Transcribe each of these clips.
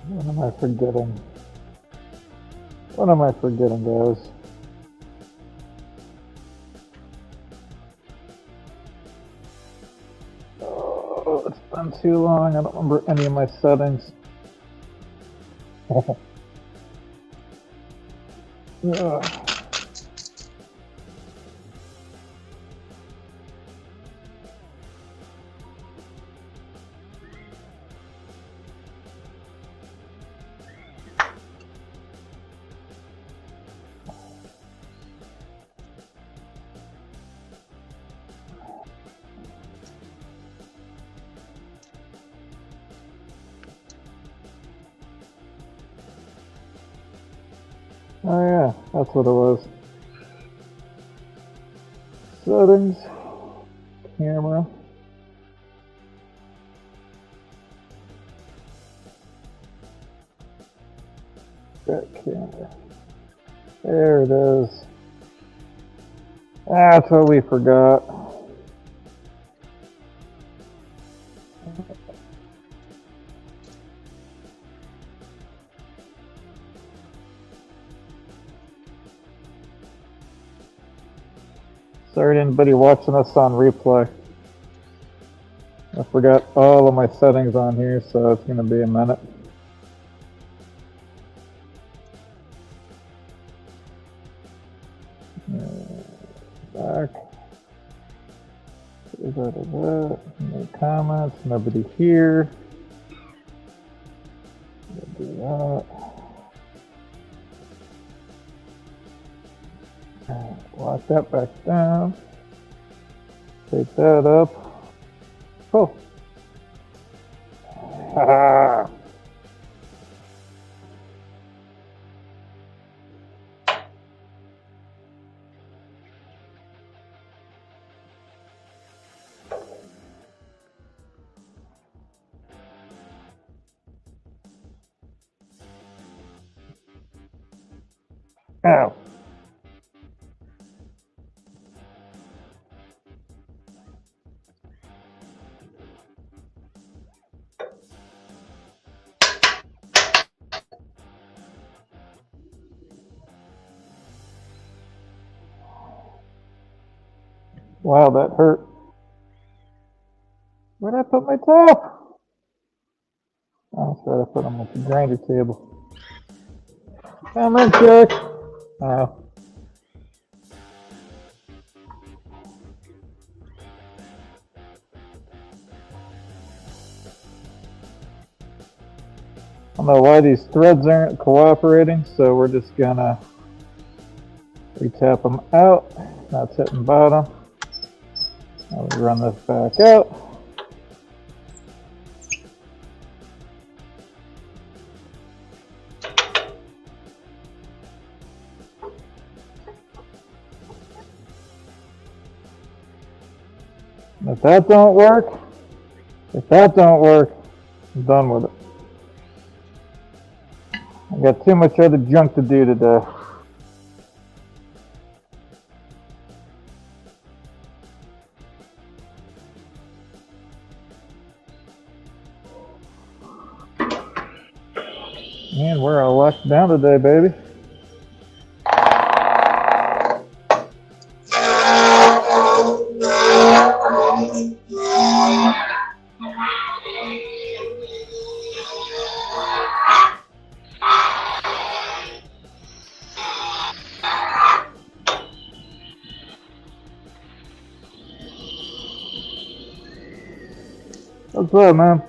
What am I forgetting? What am I forgetting, guys? Oh, it's been too long. I don't remember any of my settings. Ugh. Oh yeah, that's what it was. Settings, camera. Back camera. There it is. That's what we forgot. Sorry to anybody watching us on replay. I forgot all of my settings on here, so it's going to be a minute. Back. No comments, nobody here. Do that. Lock that back down. Take that up. Oh. Ha. Ow. Wow, that hurt. Where'd I put my top? Oh, that's right, I put them at the grinder table. Come in, Chuck. Oh. I don't know why these threads aren't cooperating, so we're just gonna retap them out. That's hitting bottom. Now we run this back out. If that don't work, I'm done with it. I got too much other junk to do today. Man, we're all locked down today, baby. What's up, man?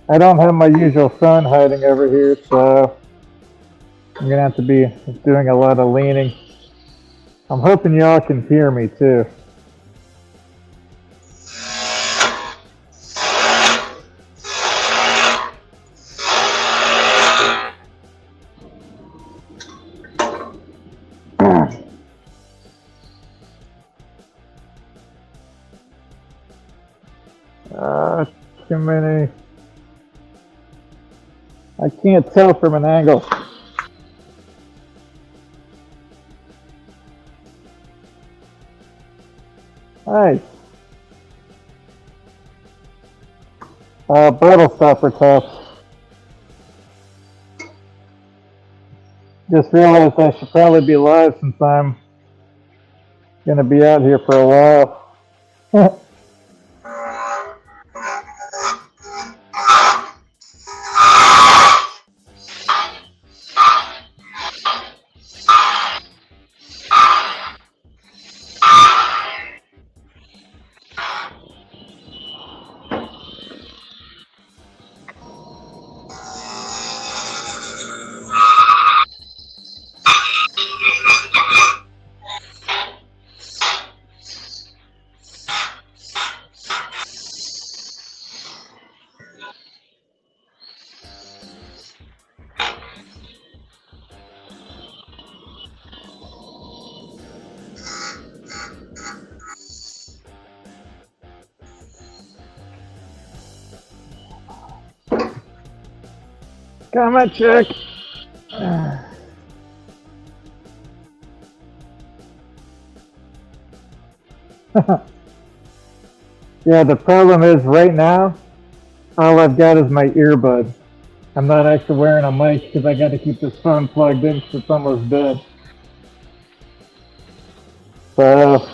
I don't have my usual phone hiding over here, so I'm gonna have to be doing a lot of leaning. I'm hoping y'all can hear me too. Too many. I can't tell from an angle. Nice. Bottle stopper tough. Just realized I should probably be live since I'm gonna be out here for a while. Comment check. Yeah, the problem is right now, all I've got is my earbud. I'm not actually wearing a mic because I got to keep this phone plugged in because it's almost dead. So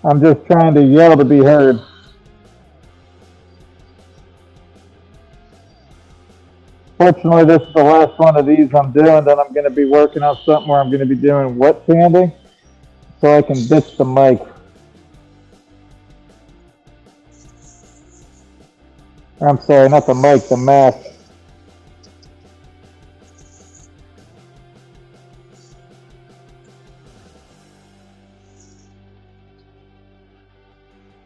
I'm just trying to yell to be heard. Fortunately, this is the last one of these I'm doing. Then I'm going to be working on something where I'm going to be doing wet sanding so I can ditch the mic. I'm sorry, not the mic, the mask.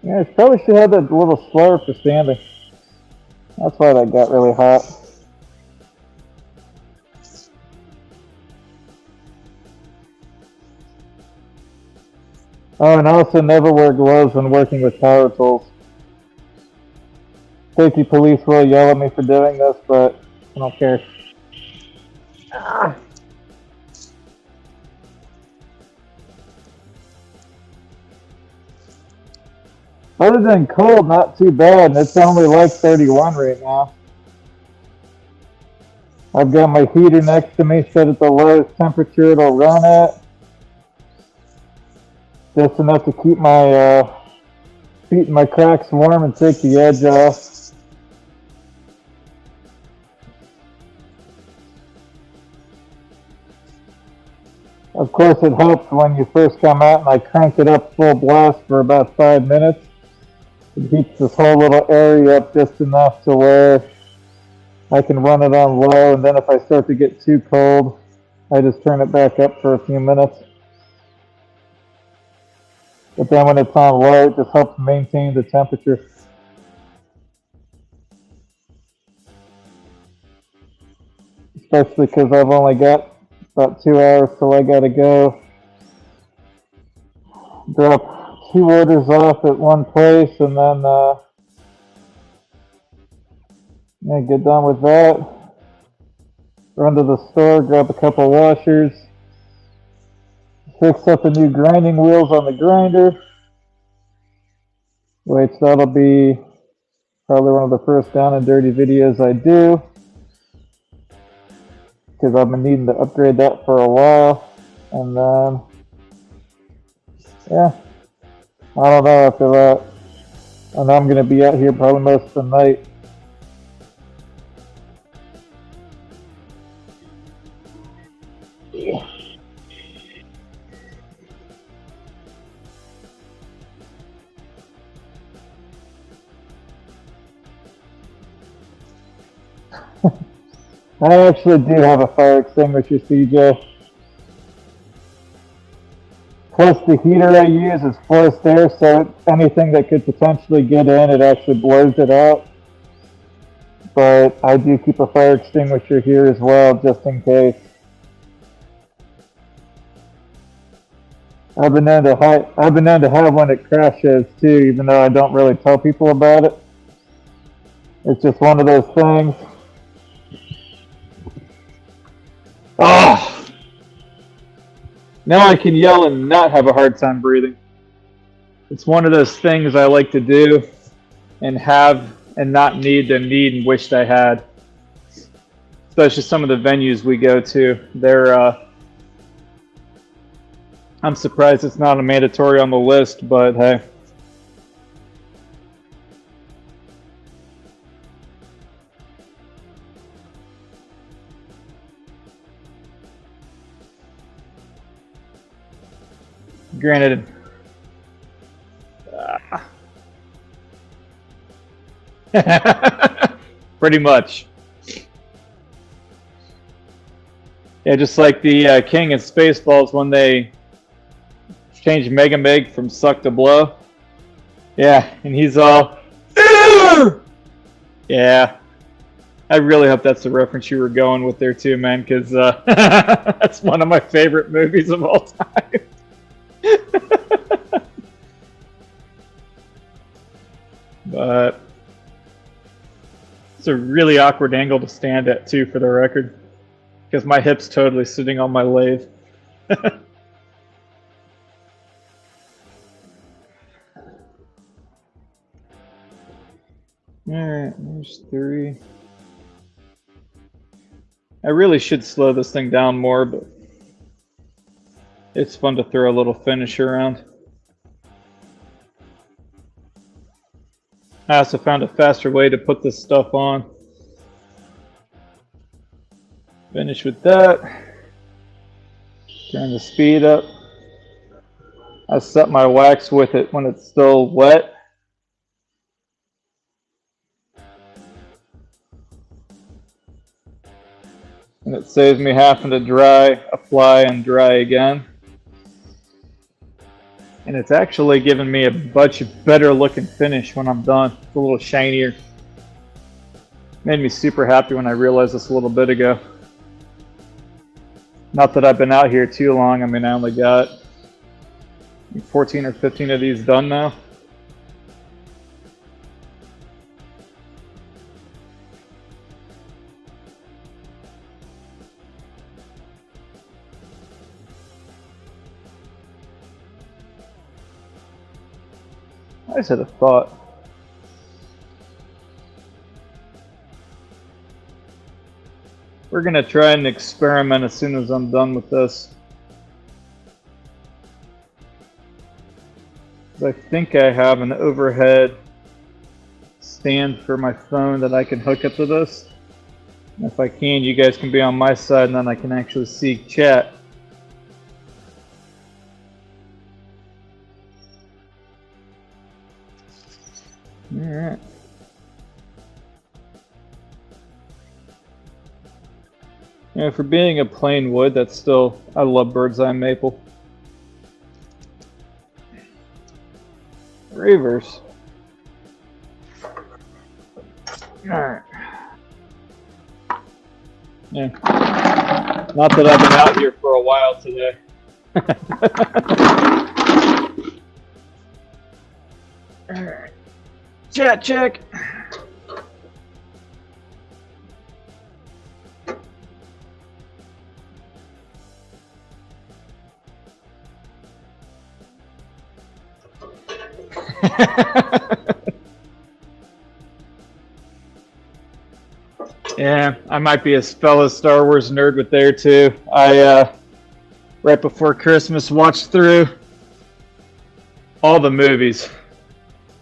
Yeah, I probably should have that a little slower for sanding. That's why that got really hot. Oh, and also never wear gloves when working with power tools. Safety police will yell at me for doing this, but I don't care. Ah. Other than cold, not too bad. It's only like 31 right now. I've got my heater next to me set at the lowest temperature it'll run at. Just enough to keep my feet in my cracks warm and take the edge off. Of course, it helps when you first come out and I crank it up full blast for about 5 minutes. It heats this whole little area up just enough to where I can run it on low, and then if I start to get too cold, I just turn it back up for a few minutes. But then when it's on low, it just helps maintain the temperature. Especially because I've only got about 2 hours till I gotta go drop 2 orders off at one place and then yeah, get done with that. Run to the store, grab a couple washers, fix up the new grinding wheels on the grinder, which that'll be probably one of the first down and dirty videos I do, because I've been needing to upgrade that for a while. And then yeah, I don't know after that. And I'm gonna be out here probably most of the night. Yeah. I actually do have a fire extinguisher, CJ. Plus the heater I use is forced air, so anything that could potentially get in, it actually blows it out. But I do keep a fire extinguisher here as well, just in case. I've been known to have one that crashes too, even though I don't really tell people about it. It's just one of those things. Oh, now I can yell and not have a hard time breathing. It's one of those things I like to do and have and not need and wished I had. Especially some of the venues we go to. I'm surprised it's not a mandatory on the list, but hey. Granted, pretty much. Yeah, just like the King of Spaceballs when they changed Mega Meg from suck to blow. Yeah, and he's all, yeah. I really hope that's the reference you were going with there too, man, because that's one of my favorite movies of all time. But it's a really awkward angle to stand at too, for the record, because my hip's totally sitting on my lathe. Alright, there's 3. I really should slow this thing down more, but it's fun to throw a little finisher around. I also found a faster way to put this stuff on. Finish with that. Turn the speed up. I set my wax with it when it's still wet. And it saves me having to dry, apply, and dry again. And it's actually giving me a much better looking finish when I'm done. It's a little shinier. Made me super happy when I realized this a little bit ago. Not that I've been out here too long. I mean, I only got 14 or 15 of these done now. I just had a thought. We're gonna try an experiment as soon as I'm done with this. I think I have an overhead stand for my phone that I can hook up to this. And if I can, you guys can be on my side and then I can actually see chat. Alright. Yeah, for being a plain wood, that's still, I love bird's eye maple. Reverse. Alright. Yeah. Not that I've been out here for a while today. Alright. Chat check. Yeah, I might be a fellow Star Wars nerd with there too. I right before Christmas watched through all the movies,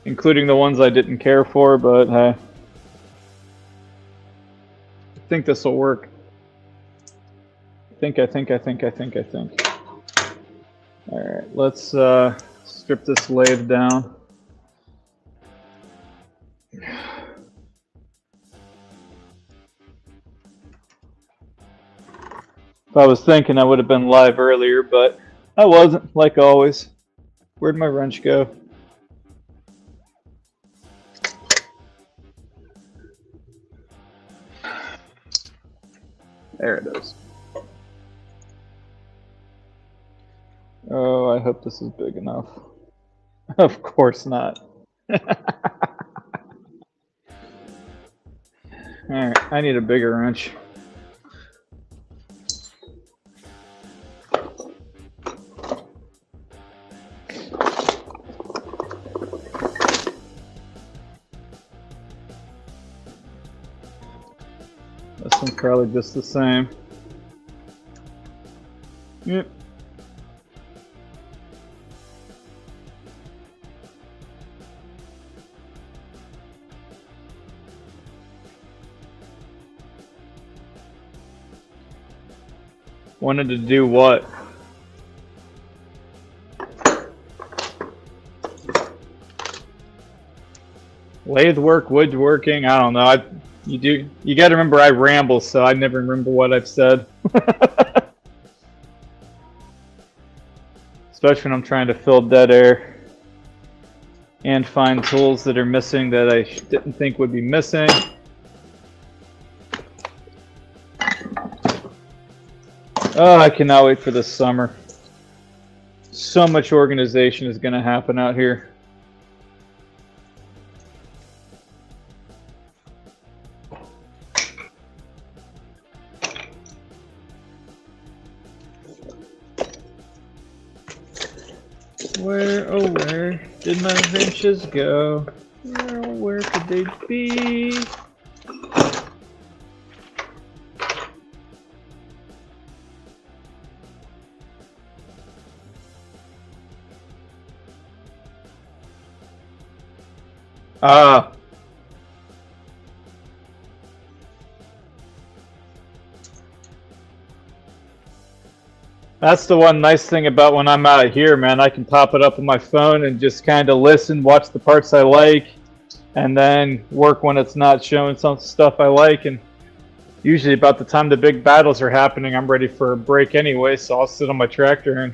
including the ones I didn't care for, but hey, I think this will work. I think. Alright, let's strip this lathe down. If I was thinking, I would have been live earlier, but I wasn't, like always. Where'd my wrench go? There it is. Oh, I hope this is big enough. Of course not. Alright, I need a bigger wrench. This one's probably just the same. Yep. Wanted to do what? Lathe work, woodworking, I don't know. You gotta remember I ramble, so I never remember what I've said. Especially when I'm trying to fill dead air and find tools that are missing that I didn't think would be missing. Oh, I cannot wait for this summer. So much organization is going to happen out here. Where, oh where did my wrenches go? Where could they be? Ah. That's the one nice thing about when I'm out here, man. I can pop it up on my phone and just kind of listen, watch the parts I like, and then work when it's not showing some stuff I like. And usually about the time the big battles are happening, I'm ready for a break anyway, so I'll sit on my tractor and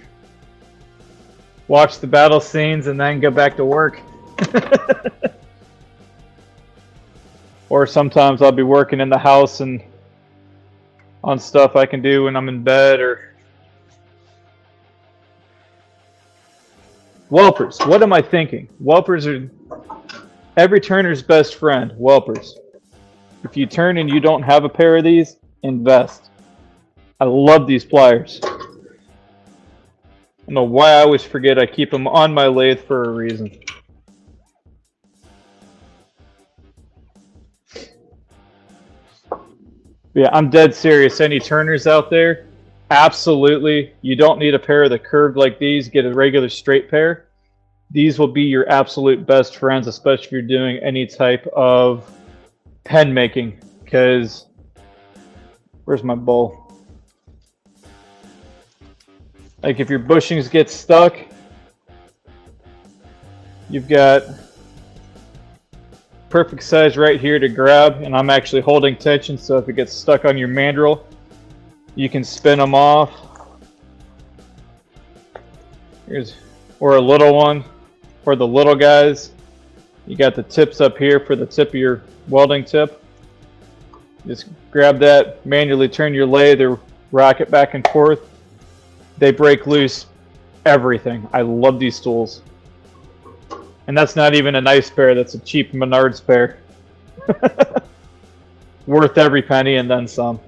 watch the battle scenes and then go back to work. Or sometimes I'll be working in the house and on stuff I can do when I'm in bed. Or Whelpers. What am I thinking? Whelpers are every turner's best friend. Whelpers. If you turn and you don't have a pair of these, invest. I love these pliers. I don't know why I always forget I keep them on my lathe for a reason. Yeah, I'm dead serious. Any turners out there? Absolutely. You don't need a pair of the curved like these. Get a regular straight pair. These will be your absolute best friends, especially if you're doing any type of pen making. Because, where's my bowl? Like if your bushings get stuck, you've got perfect size right here to grab, and I'm actually holding tension, so if it gets stuck on your mandrel, you can spin them off. Or a little one for the little guys. You got the tips up here for the tip of your welding tip. Just grab that, manually turn your lathe or rock it back and forth. They break loose everything. I love these tools. And that's not even a nice pair, that's a cheap Menards pair. Worth every penny and then some.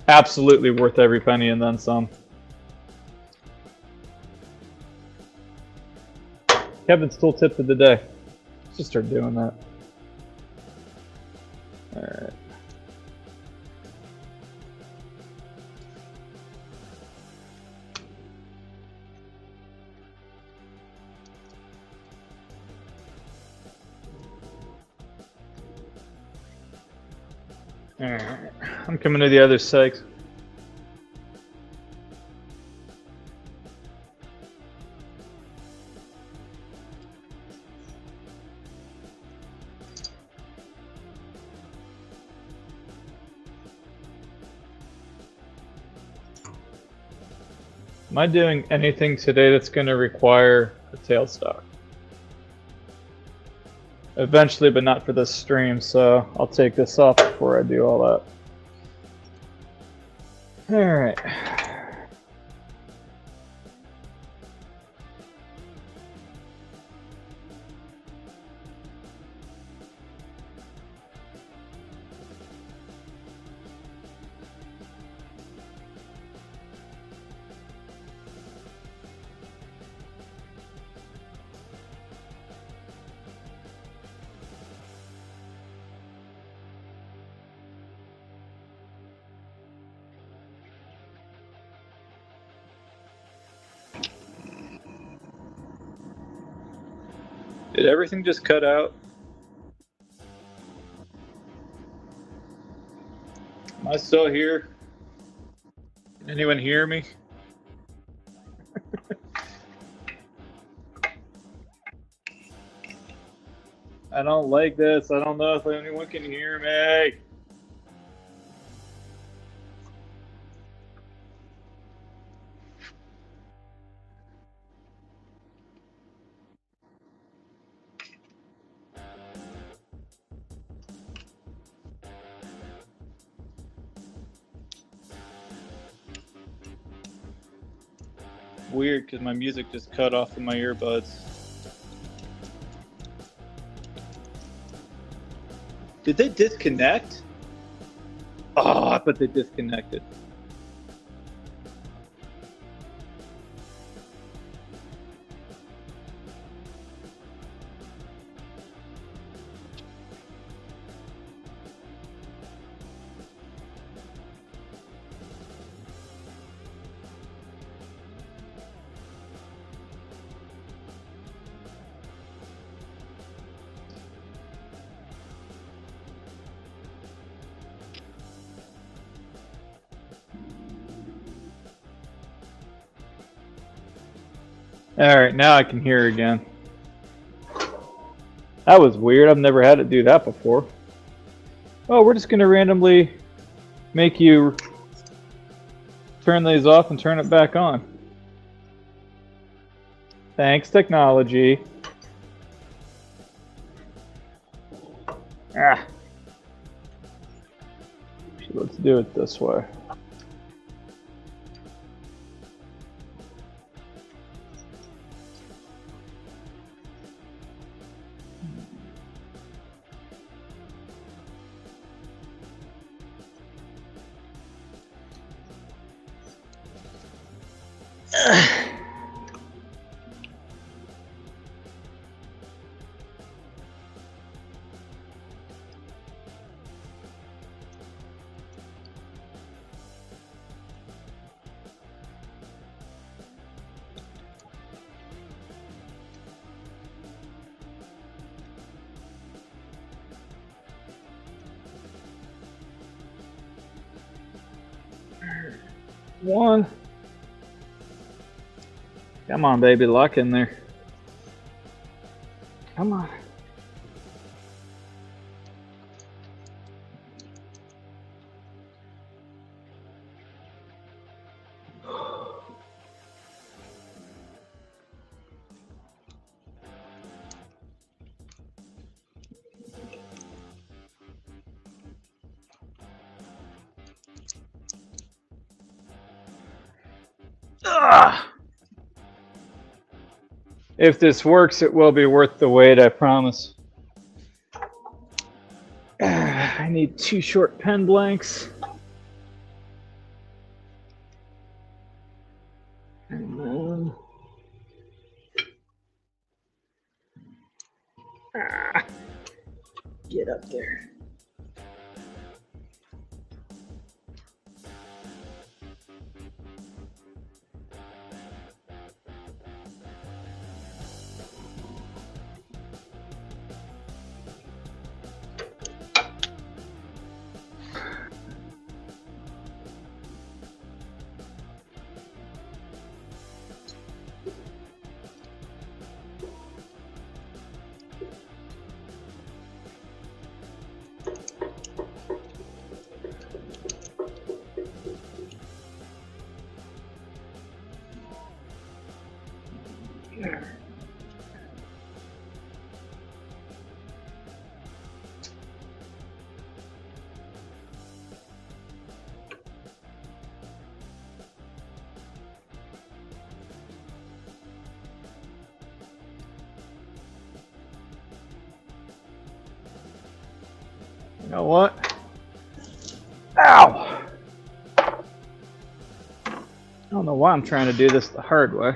Absolutely worth every penny and then some. Kevin's tool tip of the day. Let's just start doing that. Alright. Alright, I'm coming to the other side. Am I doing anything today that's going to require a tailstock? Eventually, but not for this stream, so I'll take this off before I do all that. Alright. Did everything just cut out? Am I still here? Can anyone hear me? I don't like this. I don't know if anyone can hear me. Weird, because my music just cut off in my earbuds. Did they disconnect? Oh, I bet they disconnected. Alright, now I can hear again. That was weird. I've never had it do that before. Oh, we're just going to randomly make you turn these off and turn it back on. Thanks, technology. Ah. Let's do it this way. One. Come on, baby, lock in there. Come on. If this works, it will be worth the wait, I promise. I need 2 short pen blanks. And then... get up there. You know what? Ow! I don't know why I'm trying to do this the hard way.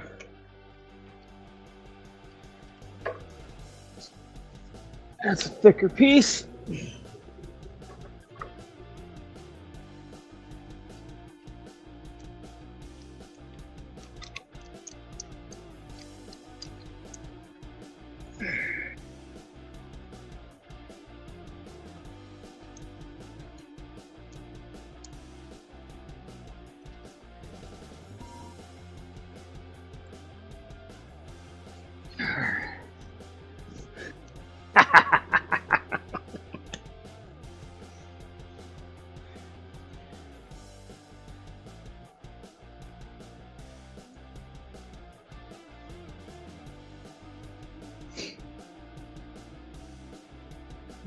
That's a thicker piece.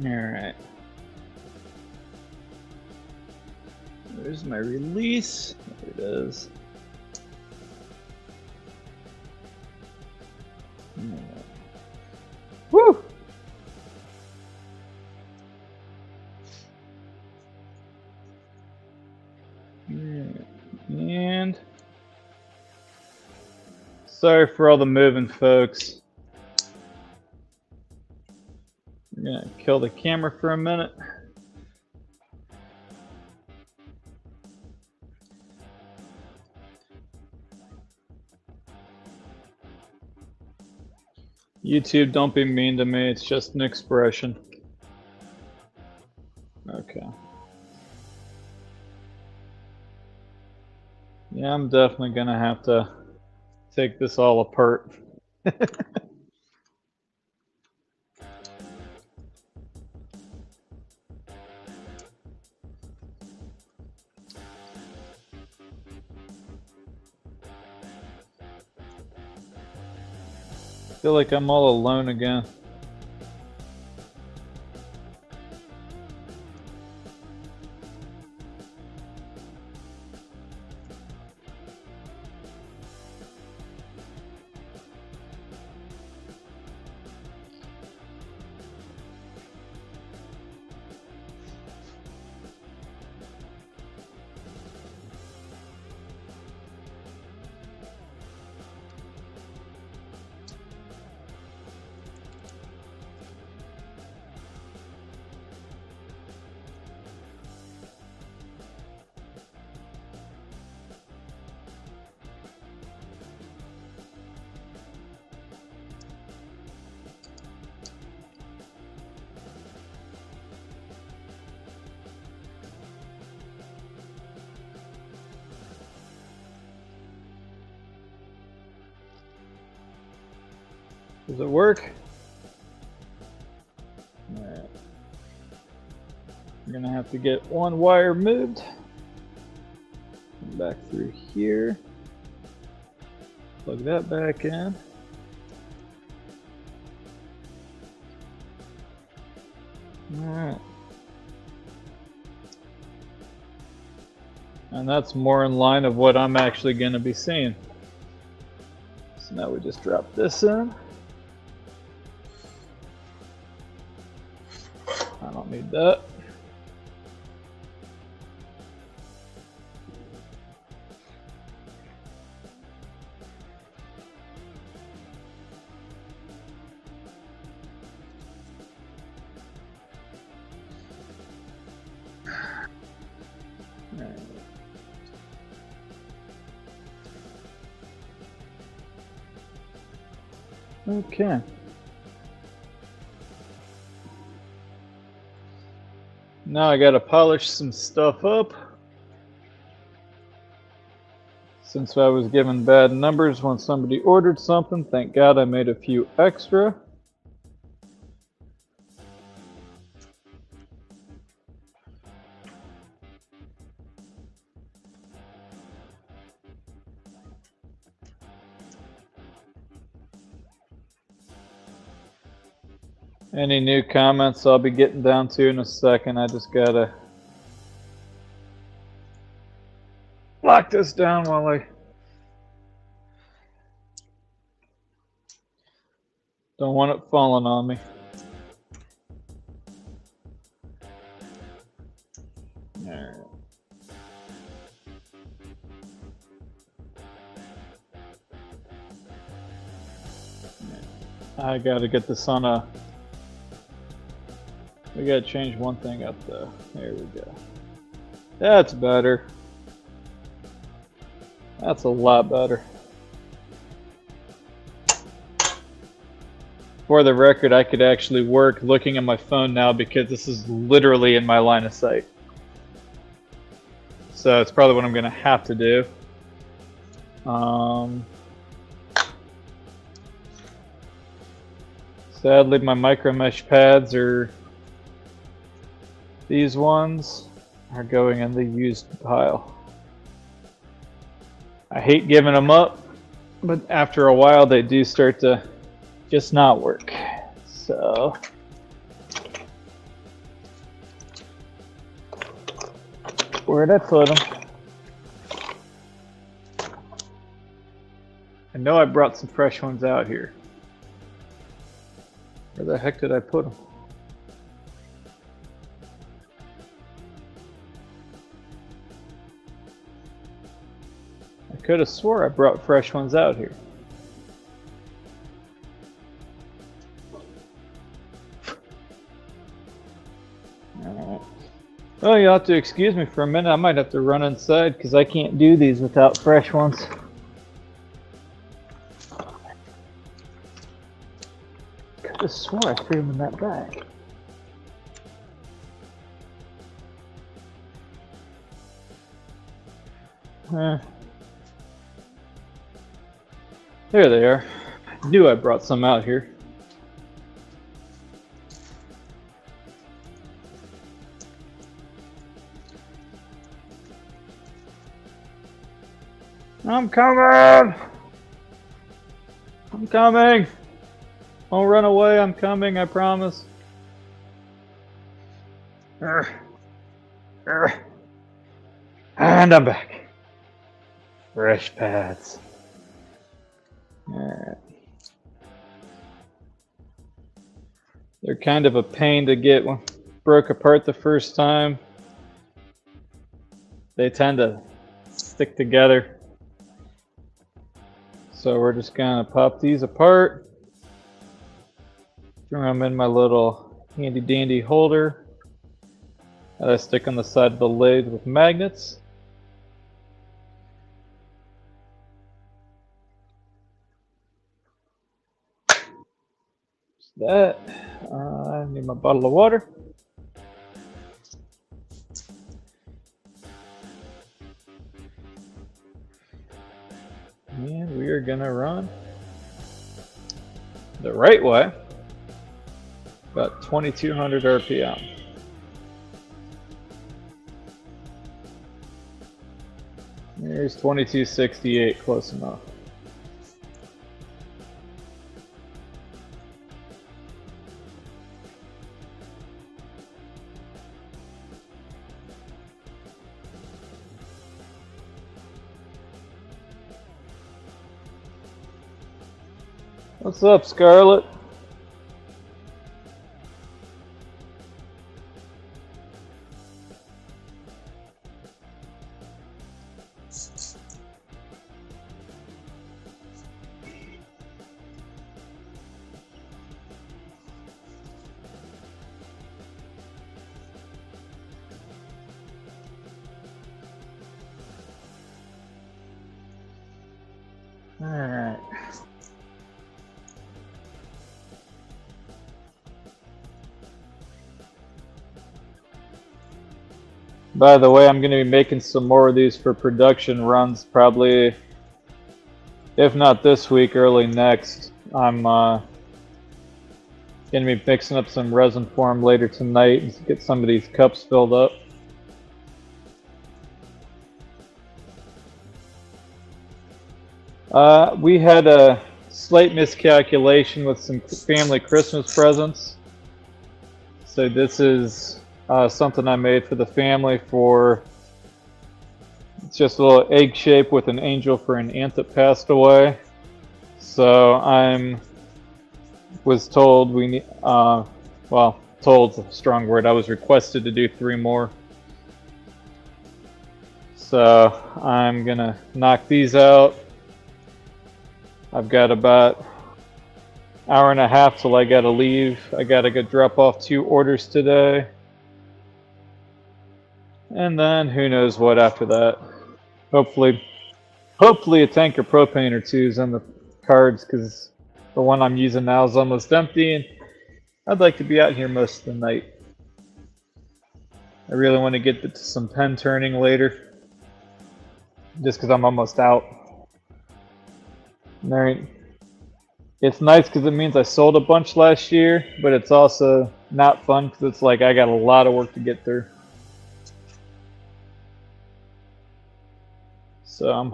Alright. There's my release. There it is. Woo! And sorry for all the moving, folks. I'm gonna kill the camera for a minute. YouTube, don't be mean to me. It's just an expression. Okay. Yeah, I'm definitely gonna have to take this all apart. I feel like I'm all alone again. Does it work? Alright. I'm gonna have to get one wire moved. Come back through here. Plug that back in. Alright. And that's more in line of what I'm actually gonna be seeing. So now we just drop this in. I don't need that. Okay. Now I gotta polish some stuff up. Since I was given bad numbers when somebody ordered something, thank God I made a few extra. Any new comments I'll be getting down to in a second. I just gotta lock this down while I don't want it falling on me. Alright. I gotta get this on a... We gotta change one thing up though. There we go. That's better. That's a lot better. For the record, I could actually work looking at my phone now because this is literally in my line of sight. So it's probably what I'm gonna have to do. Sadly, my micro mesh pads are these ones are going in the used pile. I hate giving them up, but after a while they do start to just not work. So where'd I put them? I know I brought some fresh ones out here. Where the heck did I put them? I could have swore I brought fresh ones out here. Alright. Well, you'll have to excuse me for a minute. I might have to run inside because I can't do these without fresh ones. Could have swore I threw them in that bag. There they are. I knew I brought some out here. I'm coming! I'm coming! Don't run away, I'm coming, I promise. And I'm back. Fresh pads. Alright. They're kind of a pain to get. When broke apart the first time, they tend to stick together. So we're just gonna pop these apart. Throw them in my little handy dandy holder that I stick on the side of the lid with magnets. That. I need my bottle of water. And we are gonna run the right way, about 2200 RPM. There's 2268, close enough. What's up, Scarlet? All right. By the way, I'm going to be making some more of these for production runs, probably, if not this week, early next. I'm going to be mixing up some resin for them later tonight and get some of these cups filled up. We had a slight miscalculation with some family Christmas presents. So this is something I made for the family for, it's just a little egg shape with an angel for an aunt that passed away. So was told we need, well, told's a strong word. I was requested to do 3 more. So I'm gonna knock these out. I've got about an hour and a half till I gotta leave. I gotta go drop off 2 orders today. And then who knows what after that. Hopefully a tank of propane or 2 is on the cards, because the one I'm using now is almost empty and I'd like to be out here most of the night. I really want to get to some pen turning later, just because I'm almost out. And It's nice because it means I sold a bunch last year, but it's also not fun because it's like I got a lot of work to get through. So I'm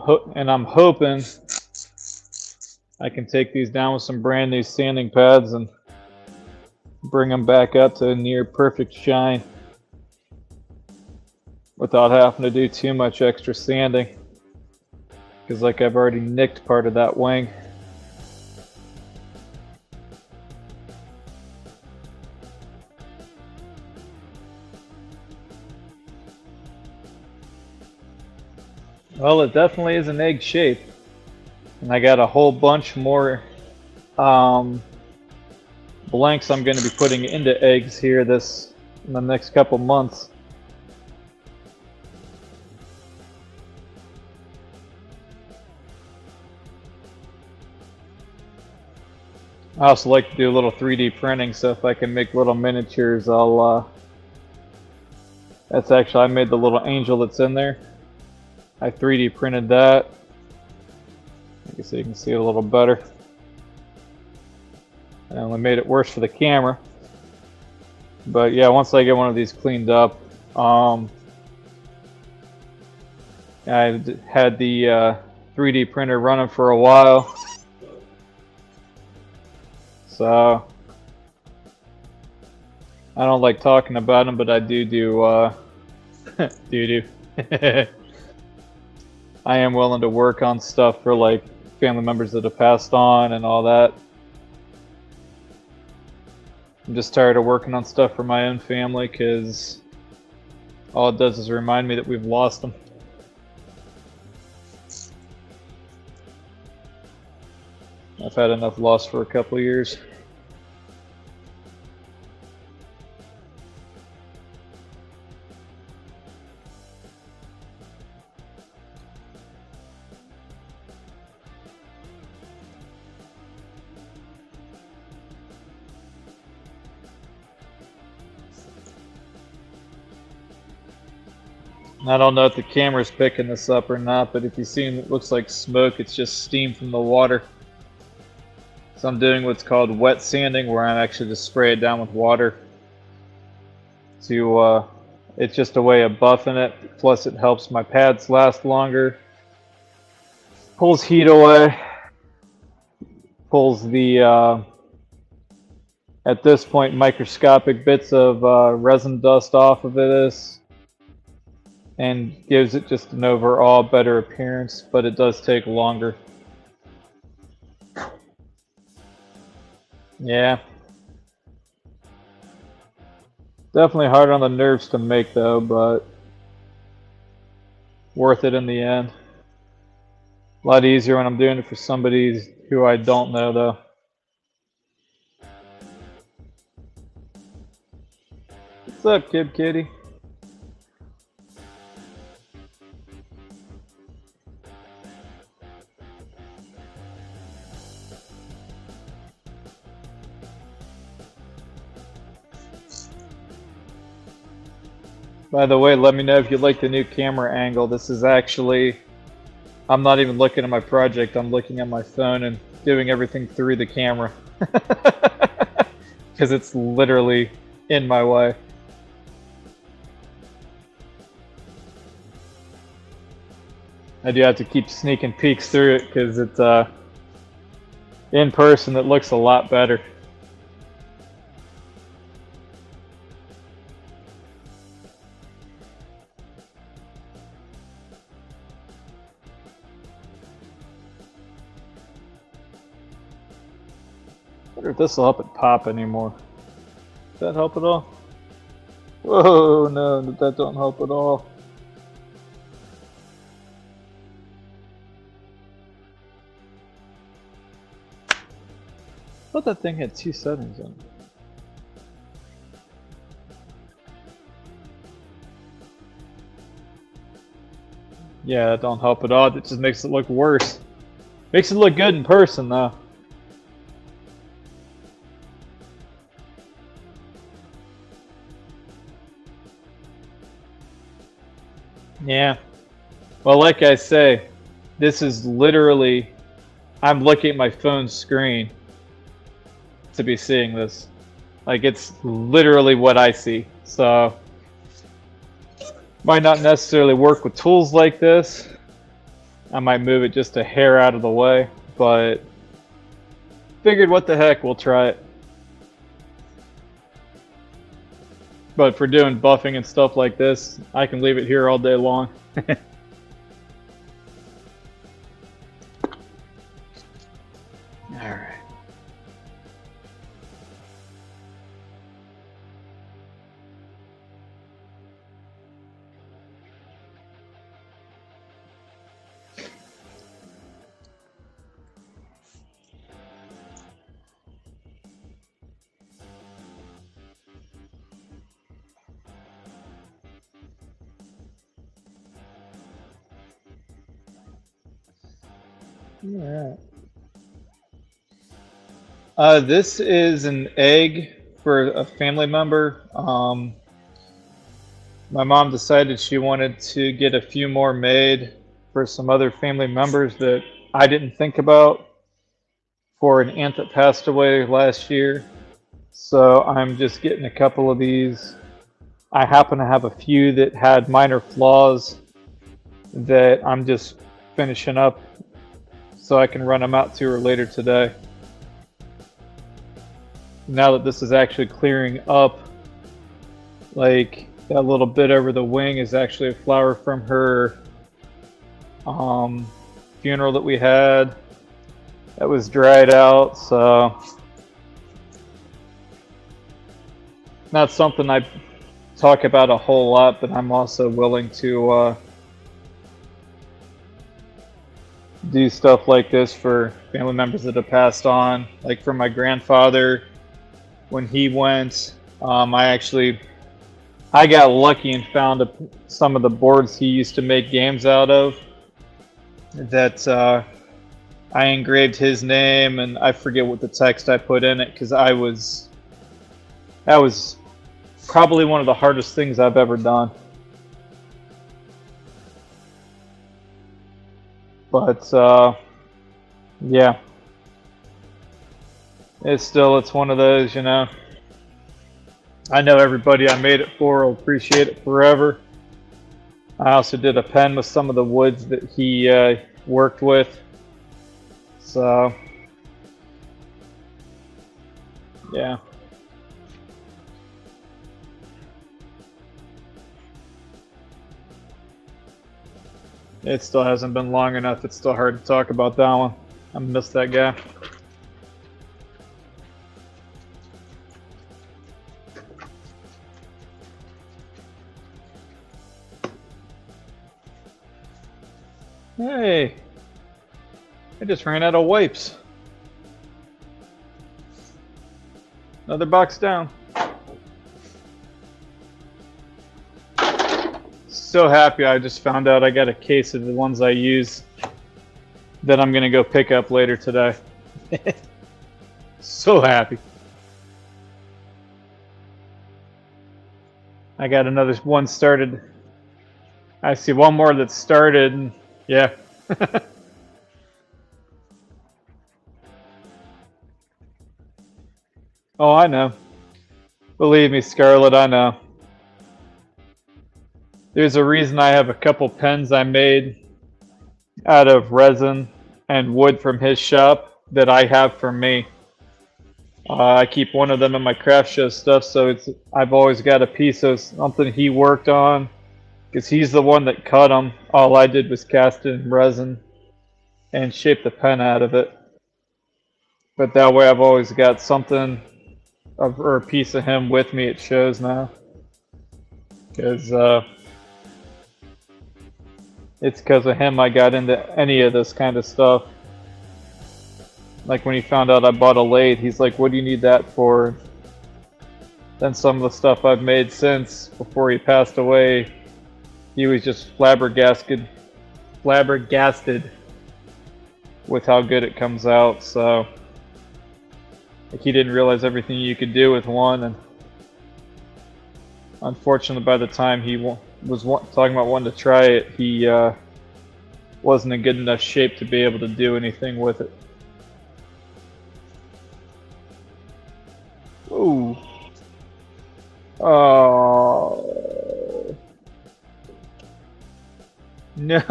hoping I can take these down with some brand new sanding pads and bring them back up to a near perfect shine without having to do too much extra sanding, because like I've already nicked part of that wing. Well, it definitely is an egg shape, and I got a whole bunch more blanks I'm going to be putting into eggs here in the next couple months. I also like to do a little 3D printing, so if I can make little miniatures, that's actually, I made the little angel that's in there. I 3D printed that. I guess you can see it a little better. I only made it worse for the camera. But yeah, once I get one of these cleaned up, I had the 3D printer running for a while. So I don't like talking about them, but I do I am willing to work on stuff for like family members that have passed on and all that. I'm just tired of working on stuff for my own family because all it does is remind me that we've lost them. I've had enough loss for a couple of years. I don't know if the camera's picking this up or not, but if you see it looks like smoke, it's just steam from the water. So I'm doing what's called wet sanding, where I'm actually just spray it down with water. It's just a way of buffing it, plus it helps my pads last longer. Pulls heat away. Pulls the, at this point, microscopic bits of resin dust off of this. And gives it just an overall better appearance, but it does take longer. Yeah. Definitely hard on the nerves to make though, but worth it in the end. A lot easier when I'm doing it for somebody who I don't know though. What's up, Kid Kitty? By the way, let me know if you like the new camera angle. This is actually, I'm not even looking at my project, I'm looking at my phone and doing everything through the camera. Because it's literally in my way. I do have to keep sneaking peeks through it because it's in person it looks a lot better. I wonder if this will help it pop anymore. Does that help at all? Whoa, no, that don't help at all. I thought that thing had 2 settings on it. Yeah, that don't help at all. It just makes it look worse. Makes it look good in person though. Yeah. Well, like I say, this is literally, I'm looking at my phone screen to be seeing this. Like, it's literally what I see. So, might not necessarily work with tools like this. I might move it just a hair out of the way, but figured what the heck, we'll try it. But for doing buffing and stuff like this, I can leave it here all day long. Alright. Alright. This is an egg for a family member. My mom decided she wanted to get a few more made for some other family members that I didn't think about for an aunt that passed away last year. So I'm just getting a couple of these. I happen to have a few that had minor flaws that I'm just finishing up so I can run them out to her later today. Now that this is actually clearing up, like that little bit over the wing is actually a flower from her funeral that we had that was dried out, so not something I talk about a whole lot, but I'm also willing to do stuff like this for family members that have passed on. Like for my grandfather, when he went, I got lucky and found some of the boards he used to make games out of that I engraved his name, and I forget what the text I put in it, because that was probably one of the hardest things I've ever done. But yeah, it's one of those, you know. I know everybody I made it for will appreciate it forever. I also did a pen with some of the woods that he worked with. So, yeah. It still hasn't been long enough. It's still hard to talk about that one. I miss that guy. Hey, I just ran out of wipes. Another box down. So happy I just found out I got a case of the ones I use that I'm gonna go pick up later today. So happy. I got another one started. I see one more that's started. Yeah. Oh, I know. Believe me, Scarlett, I know. There's a reason I have a couple pens I made out of resin and wood from his shop that I have for me. I keep one of them in my craft show stuff, so I've always got a piece of something he worked on, because he's the one that cut them. All I did was cast it in resin and shape the pen out of it. But that way I've always got something or a piece of him with me at shows now. Because it's because of him I got into any of this kind of stuff. Like when he found out I bought a lathe, he's like, what do you need that for? Then some of the stuff I've made since, before he passed away, he was just flabbergasted with how good it comes out. So like, he didn't realize everything you could do with one, and unfortunately by the time he was talking about wanting to try it, he wasn't in good enough shape to be able to do anything with it. Oh. No,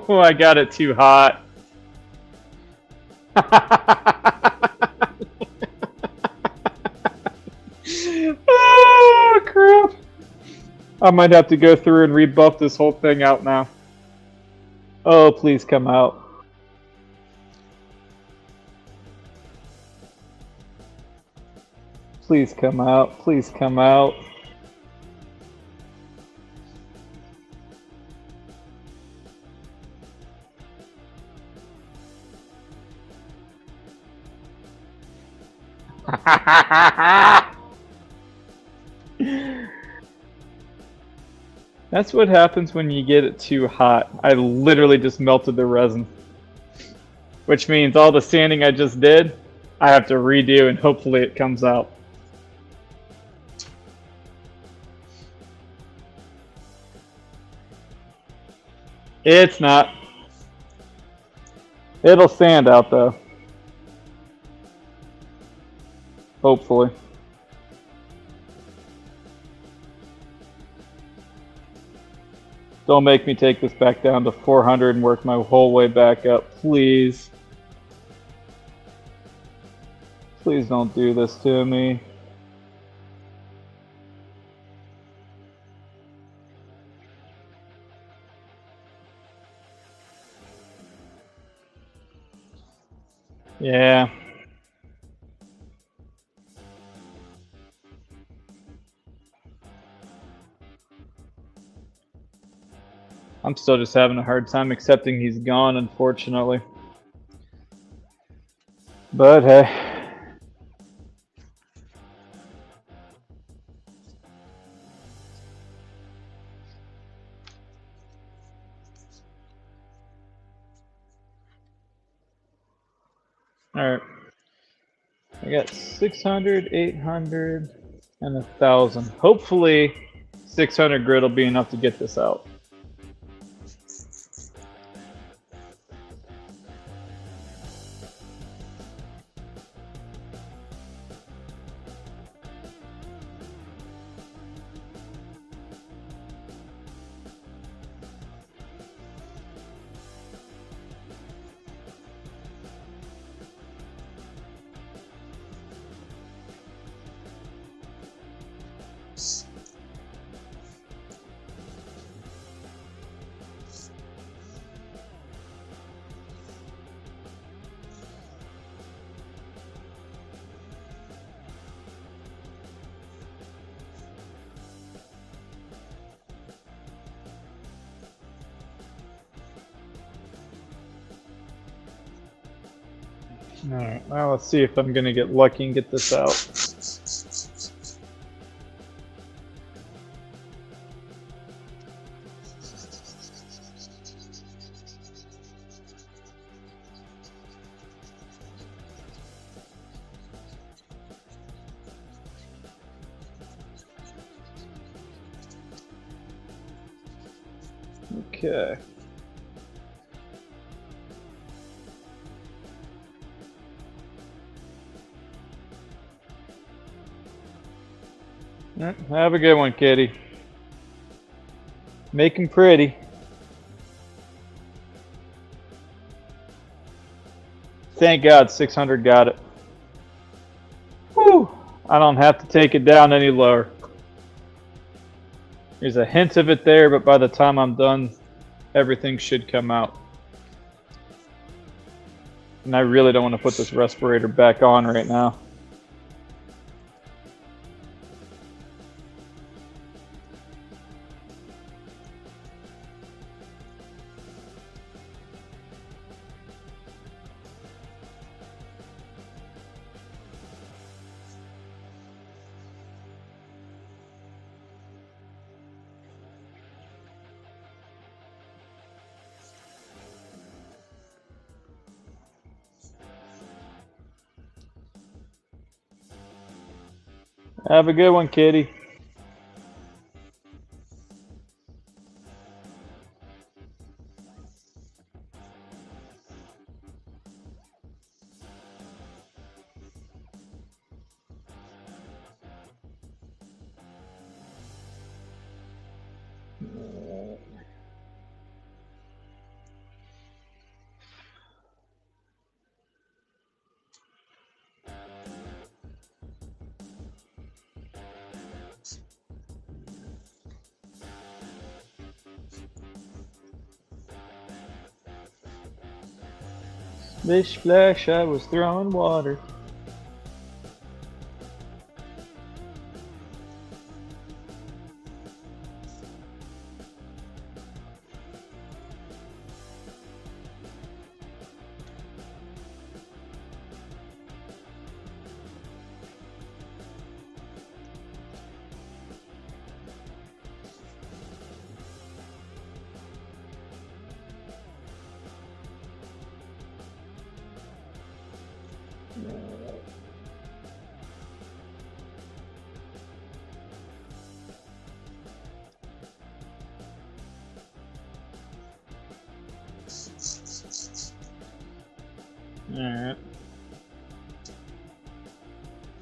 I got it too hot. Oh, crap. I might have to go through and rebuff this whole thing out now. Oh, please come out. Please come out. Please come out. That's what happens when you get it too hot. I literally just melted the resin. Which means all the sanding I just did, I have to redo and hopefully it comes out. It's not. It'll sand out though. Hopefully. Don't make me take this back down to 400 and work my whole way back up, please. Please don't do this to me. Yeah. I'm still just having a hard time accepting he's gone, unfortunately. But hey. Alright. I got 600, 800, and 1,000. Hopefully 600 grit will be enough to get this out. Alright, well, let's see if I'm gonna get lucky and get this out. Okay. Have a good one, kitty. Make him pretty. Thank God 600 got it. Whew! I don't have to take it down any lower. There's a hint of it there, but by the time I'm done, everything should come out. And I really don't want to put this respirator back on right now. Have a good one, kitty. Splish splash, I was throwing water. Alright.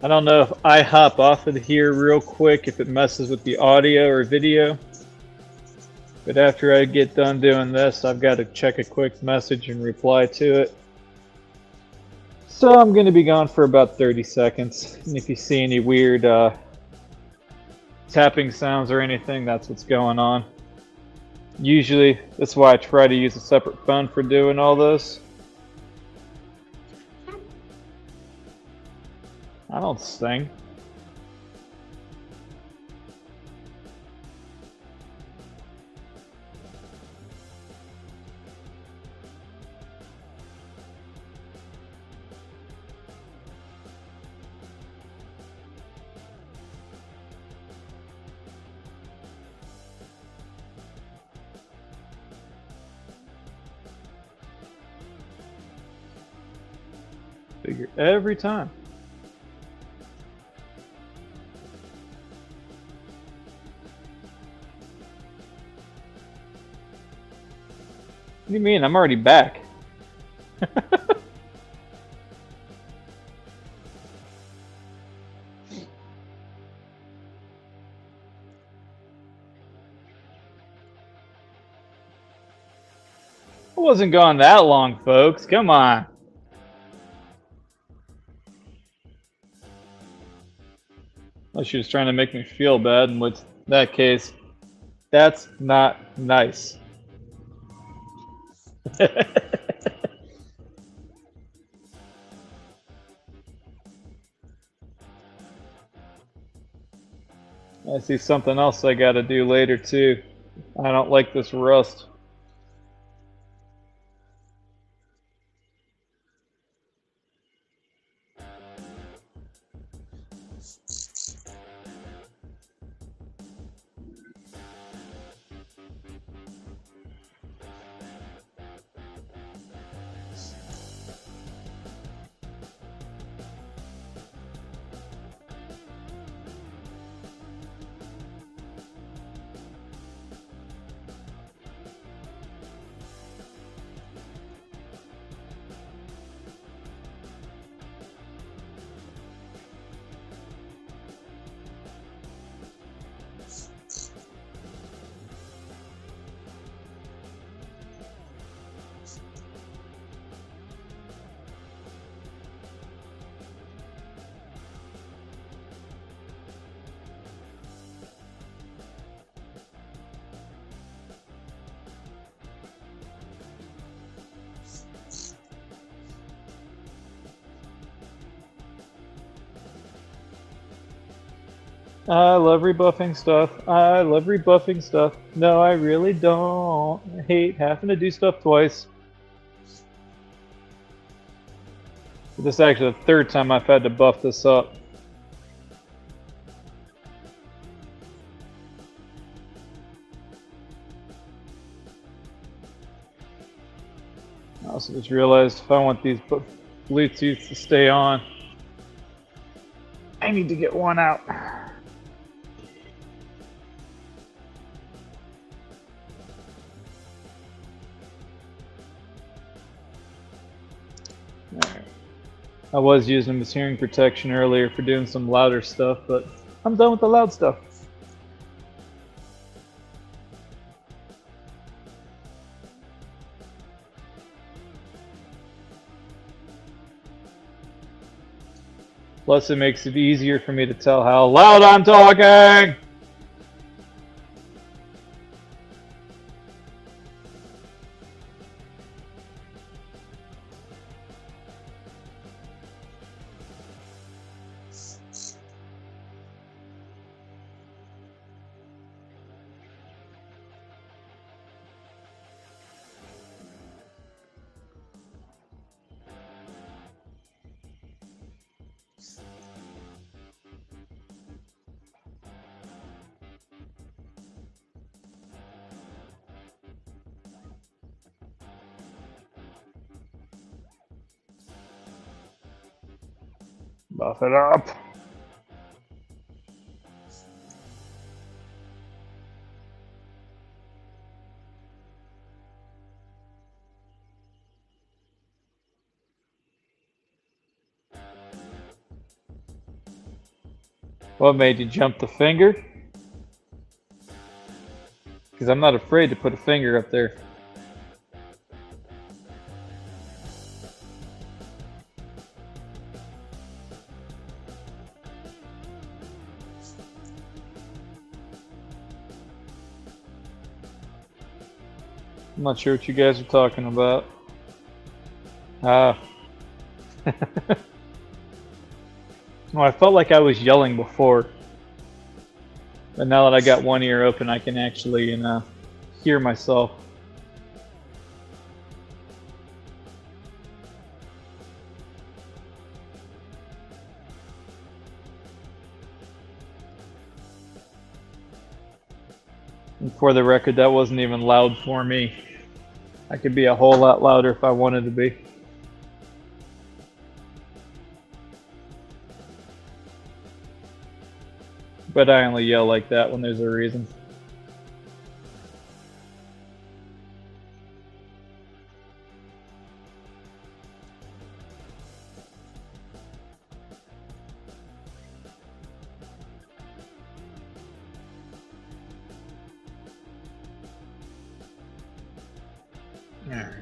I don't know if I hop off of here real quick if it messes with the audio or video. But after I get done doing this, I've got to check a quick message and reply to it. So I'm going to be gone for about 30 seconds. And if you see any weird tapping sounds or anything, that's what's going on. Usually, that's why I try to use a separate phone for doing all this. I don't sing. Figure every time. What do you mean? I'm already back. I wasn't gone that long, folks. Come on. Unless she was trying to make me feel bad, in which that case, that's not nice. I see something else I gotta do later too. I don't like this rust. I love rebuffing stuff. I love rebuffing stuff. No, I really don't. I hate having to do stuff twice. This is actually the third time I've had to buff this up. I also just realized if I want these Bluetooths to stay on, I need to get one out. I was using this hearing protection earlier for doing some louder stuff, but I'm done with the loud stuff. Plus, it makes it easier for me to tell how loud I'm talking. Buff it up. What made you jump the finger? Because I'm not afraid to put a finger up there. I'm not sure what you guys are talking about. Ah. Well, I felt like I was yelling before. But now that I got one ear open, I can actually hear myself. And for the record, that wasn't even loud for me. I could be a whole lot louder if I wanted to be. But I only yell like that when there's a reason. Alright.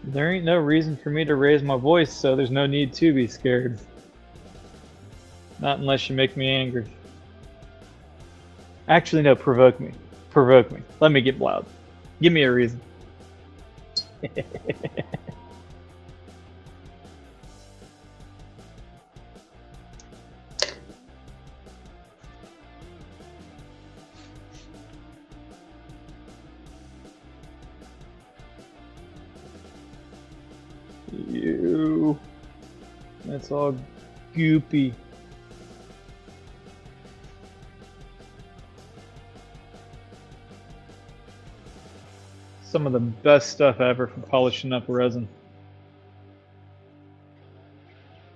There ain't no reason for me to raise my voice, so there's no need to be scared. Not unless you make me angry. Actually, no, provoke me. Provoke me. Let me get loud. Give me a reason. You. That's all goopy. Some of the best stuff ever for polishing up resin.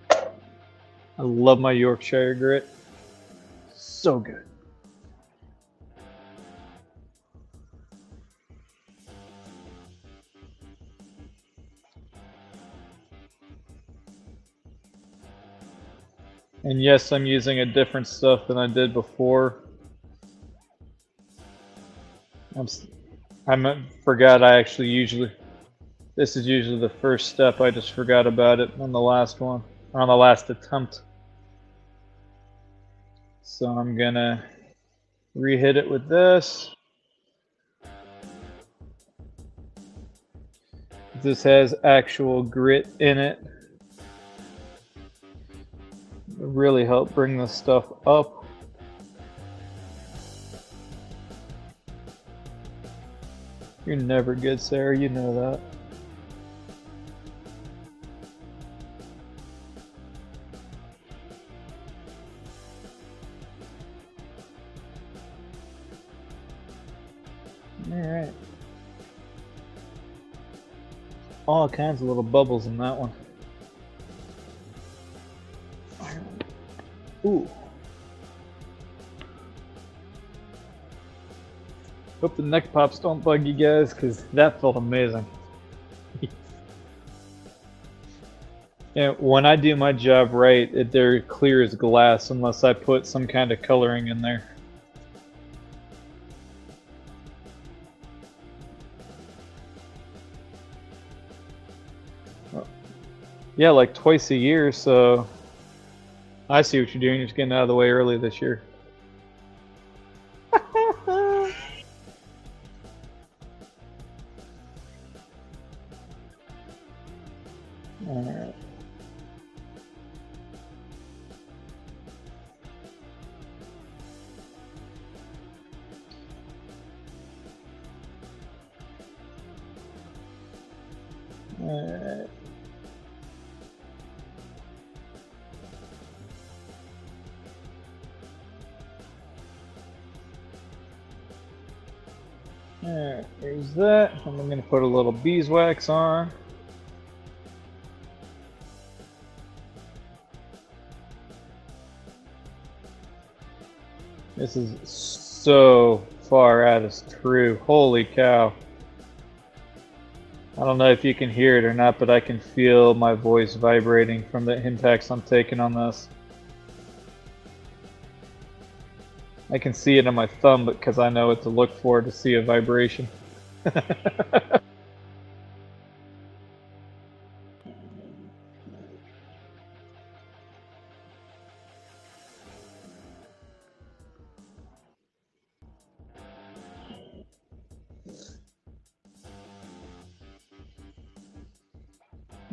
I love my Yorkshire grit. So good. And yes, I'm using a different stuff than I did before. I forgot I actually this is usually the first step. I just forgot about it on the last one, on the last attempt. So I'm gonna re-hit it with this. This has actual grit in it. It'll really help bring this stuff up. You're never good, Sarah, you know that. Alright. All kinds of little bubbles in that one. Ooh. Hope the neck pops don't bug you guys, because that felt amazing. And when I do my job right, they're clear as glass unless I put some kind of coloring in there. Yeah, like twice a year, so I see what you're doing. You're just getting out of the way early this year. Alright. Alright. Alright, there's that. And I'm going to put a little beeswax on. This is so far out, it's true. Holy cow. I don't know if you can hear it or not, but I can feel my voice vibrating from the impacts I'm taking on this. I can see it on my thumb because I know what to look for to see a vibration.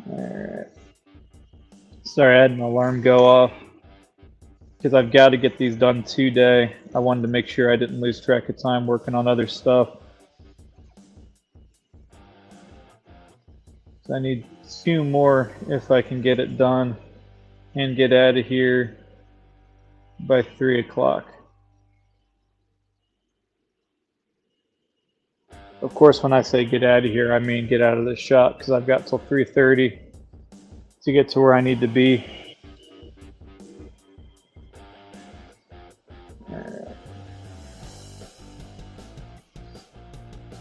Alright. Sorry, I had an alarm go off because I've got to get these done today. I wanted to make sure I didn't lose track of time working on other stuff. So I need 2 more if I can get it done and get out of here by 3 o'clock. Of course, when I say get out of here, I mean get out of the shop because I've got till 3:30 to get to where I need to be.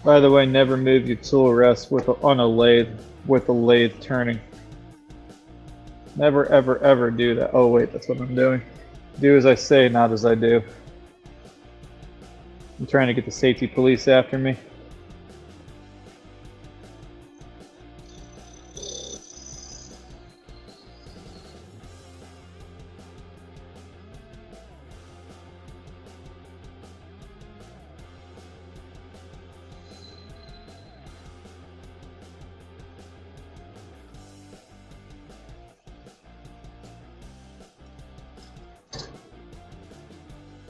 By the way, never move your tool rest on a lathe with a lathe turning. Never, ever, ever do that. Oh wait, that's what I'm doing. Do as I say, not as I do. I'm trying to get the safety police after me.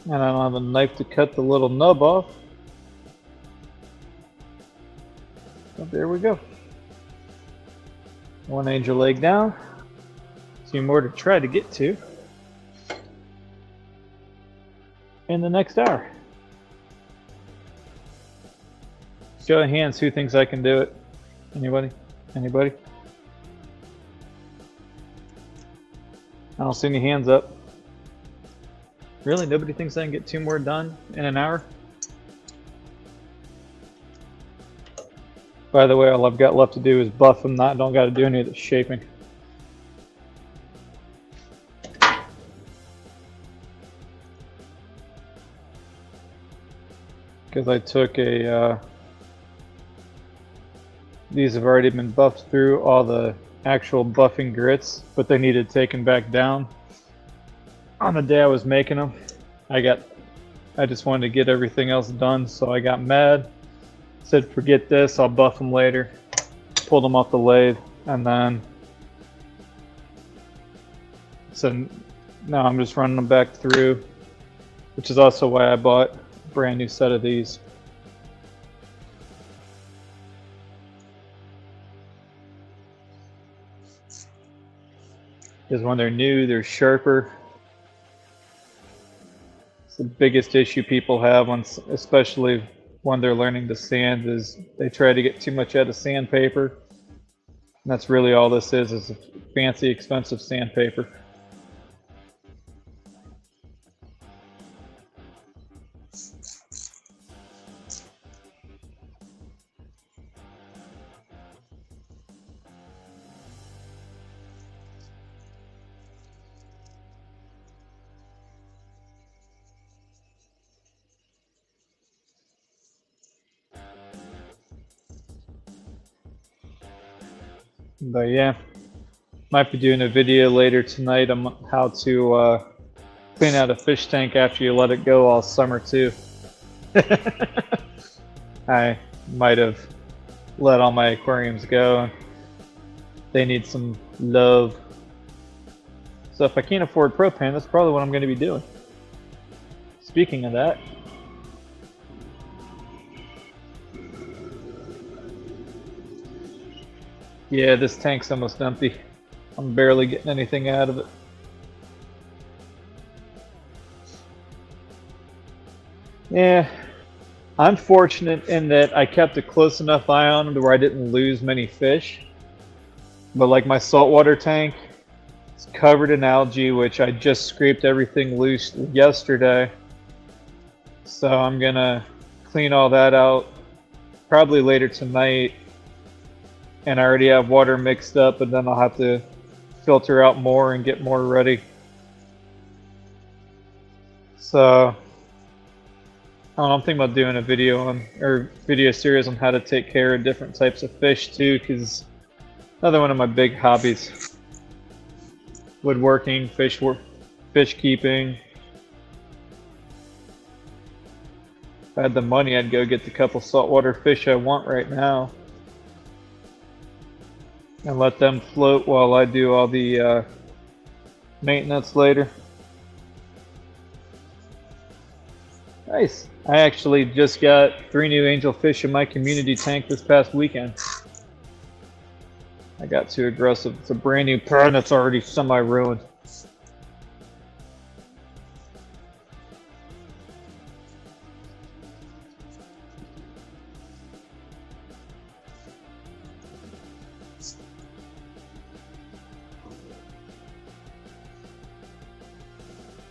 And I don't have a knife to cut the little nub off. But there we go. 1 angel leg down. 2 more to try to get to in the next hour. Show of hands, who thinks I can do it? Anybody? Anybody? I don't see any hands up. Really? Nobody thinks I can get 2 more done in an hour? By the way, all I've got left to do is buff them, don't got to do any of the shaping. Because I took these have already been buffed through all the actual buffing grits, but they needed taken back down. On the day I was making them, I just wanted to get everything else done, so I got mad. Said, forget this, I'll buff them later. Pulled them off the lathe, and then said, now I'm just running them back through, which is also why I bought a brand new set of these. Because when they're new, they're sharper. It's the biggest issue people have, especially when they're learning to sand, is they try to get too much out of sandpaper. And that's really all this is a fancy, expensive sandpaper. But yeah, Might be doing a video later tonight on how to clean out a fish tank after you let it go all summer too. I might have let all my aquariums go. They need some love. So if I can't afford propane, that's probably what I'm going to be doing. Speaking of that, yeah, this tank's almost empty. I'm barely getting anything out of it. Yeah, I'm fortunate in that I kept a close enough eye on them to where I didn't lose many fish. But like my saltwater tank, it's covered in algae, which I just scraped everything loose yesterday. So I'm gonna clean all that out probably later tonight. And I already have water mixed up, but then I'll have to filter out more and get more ready. So I don't know, I'm thinking about doing a video on, or video series on how to take care of different types of fish too, because another one of my big hobbies. Woodworking, fish keeping. If I had the money, I'd go get the couple saltwater fish I want right now and let them float while I do all the maintenance later. Nice. I actually just got 3 new angelfish in my community tank this past weekend. I got too aggressive. It's a brand new pond that's already semi-ruined.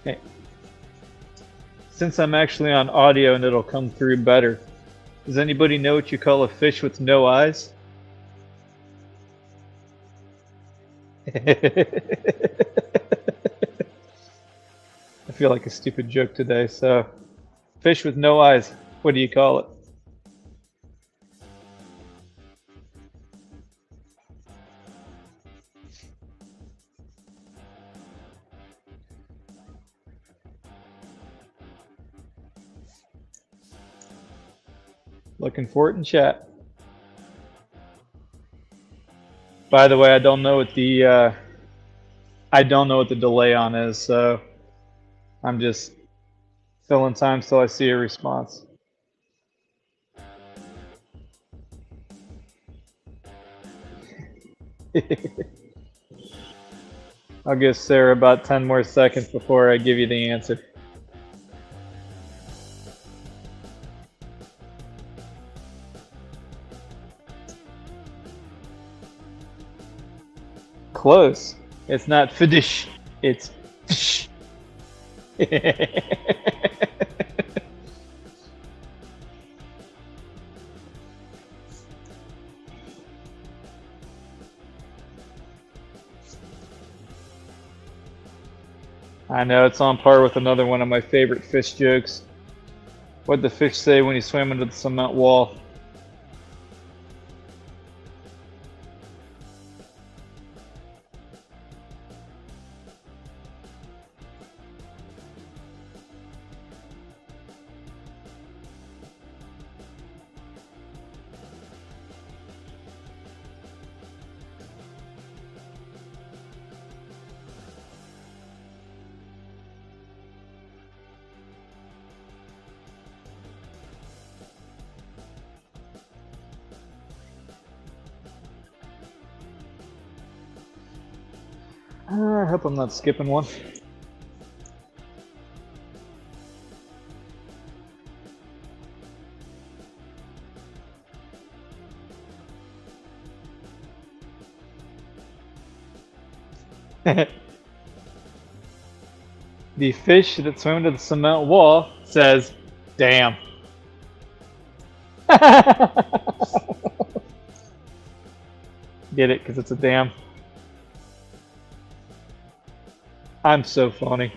Okay. Since I'm actually on audio and it'll come through better, does anybody know what you call a fish with no eyes? I feel like a stupid joke today, so fish with no eyes, what do you call it? Looking for it in chat. By the way, I don't know what the delay on is, so I'm just filling time till I see a response. I'll give Sarah about 10 more seconds before I give you the answer. Close. It's not fidish. It's fish. I know, it's on par with another one of my favorite fish jokes. What'd the fish say when he swam into the cement wall? I hope I'm not skipping one. The fish that swam to the cement wall says, "Damn." Get it? Because it's a dam. I'm so funny.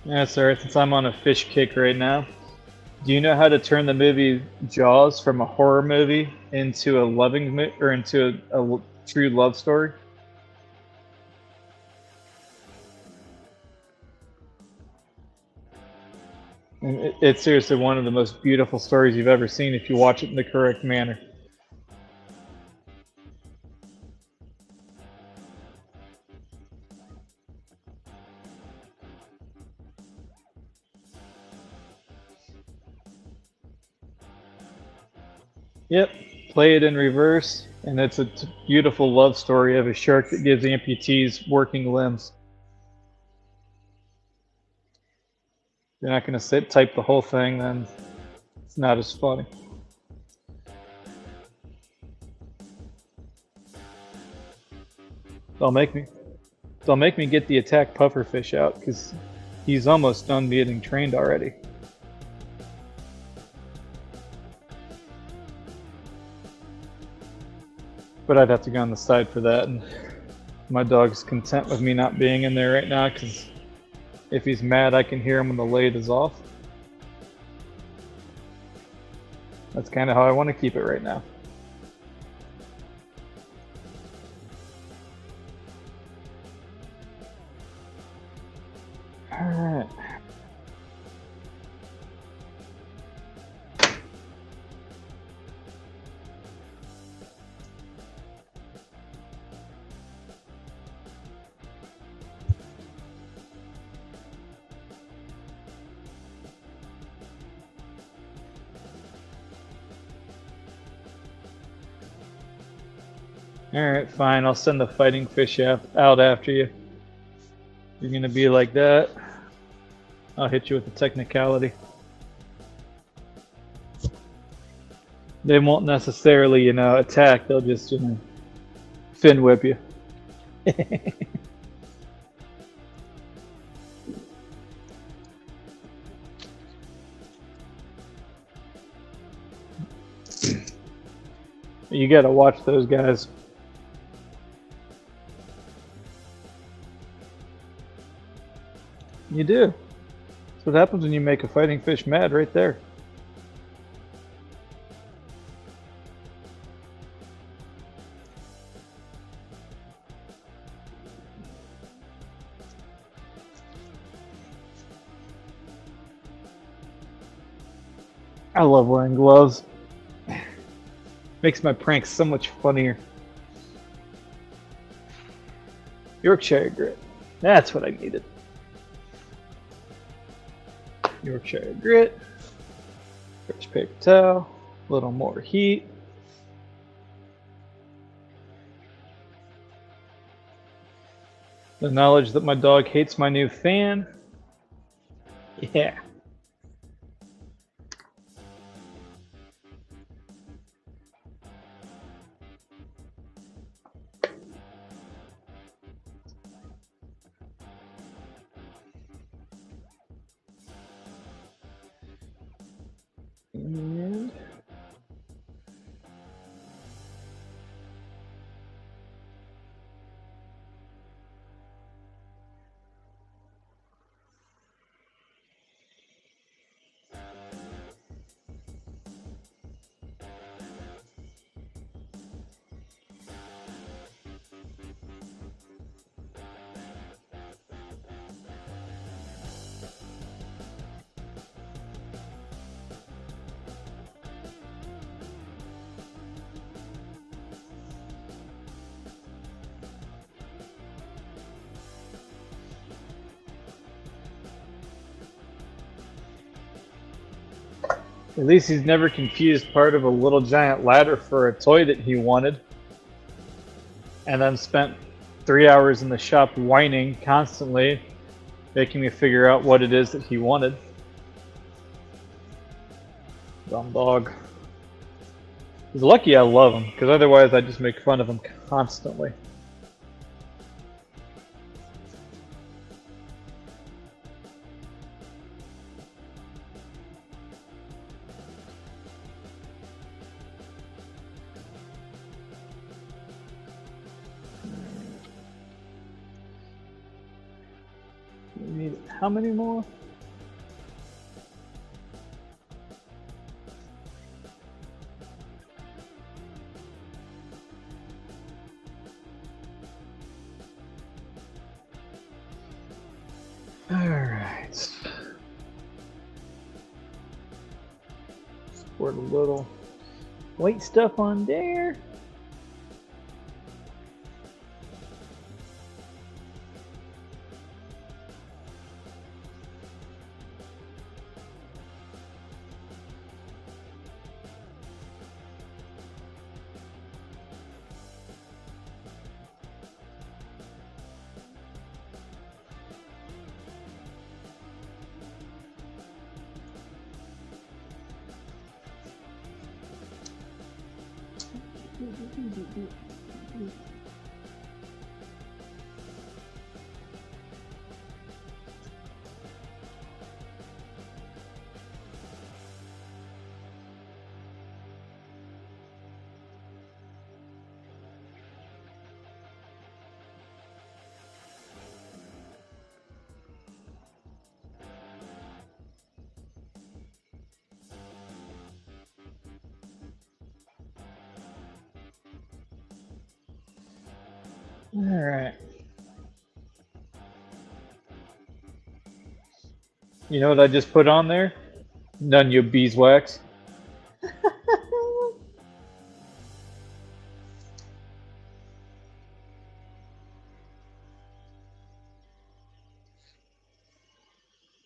That's alright, since I'm on a fish kick right now. Do you know how to turn the movie Jaws from a horror movie into a or into a true love story? And it's seriously one of the most beautiful stories you've ever seen if you watch it in the correct manner. Yep, play it in reverse, and it's a beautiful love story of a shark that gives amputees working limbs. If you're not going to sit type the whole thing, then it's not as funny. They'll make me get the attack pufferfish out because he's almost done getting trained already. But I'd have to go on the side for that, and my dog's content with me not being in there right now because if he's mad, I can hear him when the lid is off. That's kind of how I want to keep it right now. Alright. Alright, fine. I'll send the fighting fish out after you. You're gonna be like that. I'll hit you with a technicality. They won't necessarily, attack. They'll just, fin whip you. You gotta watch those guys. You do. That's what happens when you make a fighting fish mad right there. I love wearing gloves. Makes my pranks so much funnier. Yorkshire grit. That's what I needed. Yorkshire grit. Fresh paper towel. A little more heat. The knowledge that my dog hates my new fan. Yeah. And at least he's never confused part of a little giant ladder for a toy that he wanted, and then spent 3 hours in the shop whining constantly, making me figure out what it is that he wanted. Dumb dog. He's lucky I love him, because otherwise I'd just make fun of him constantly. We need how many more? for the little white stuff on there. All right. You know what I just put on there? None your beeswax.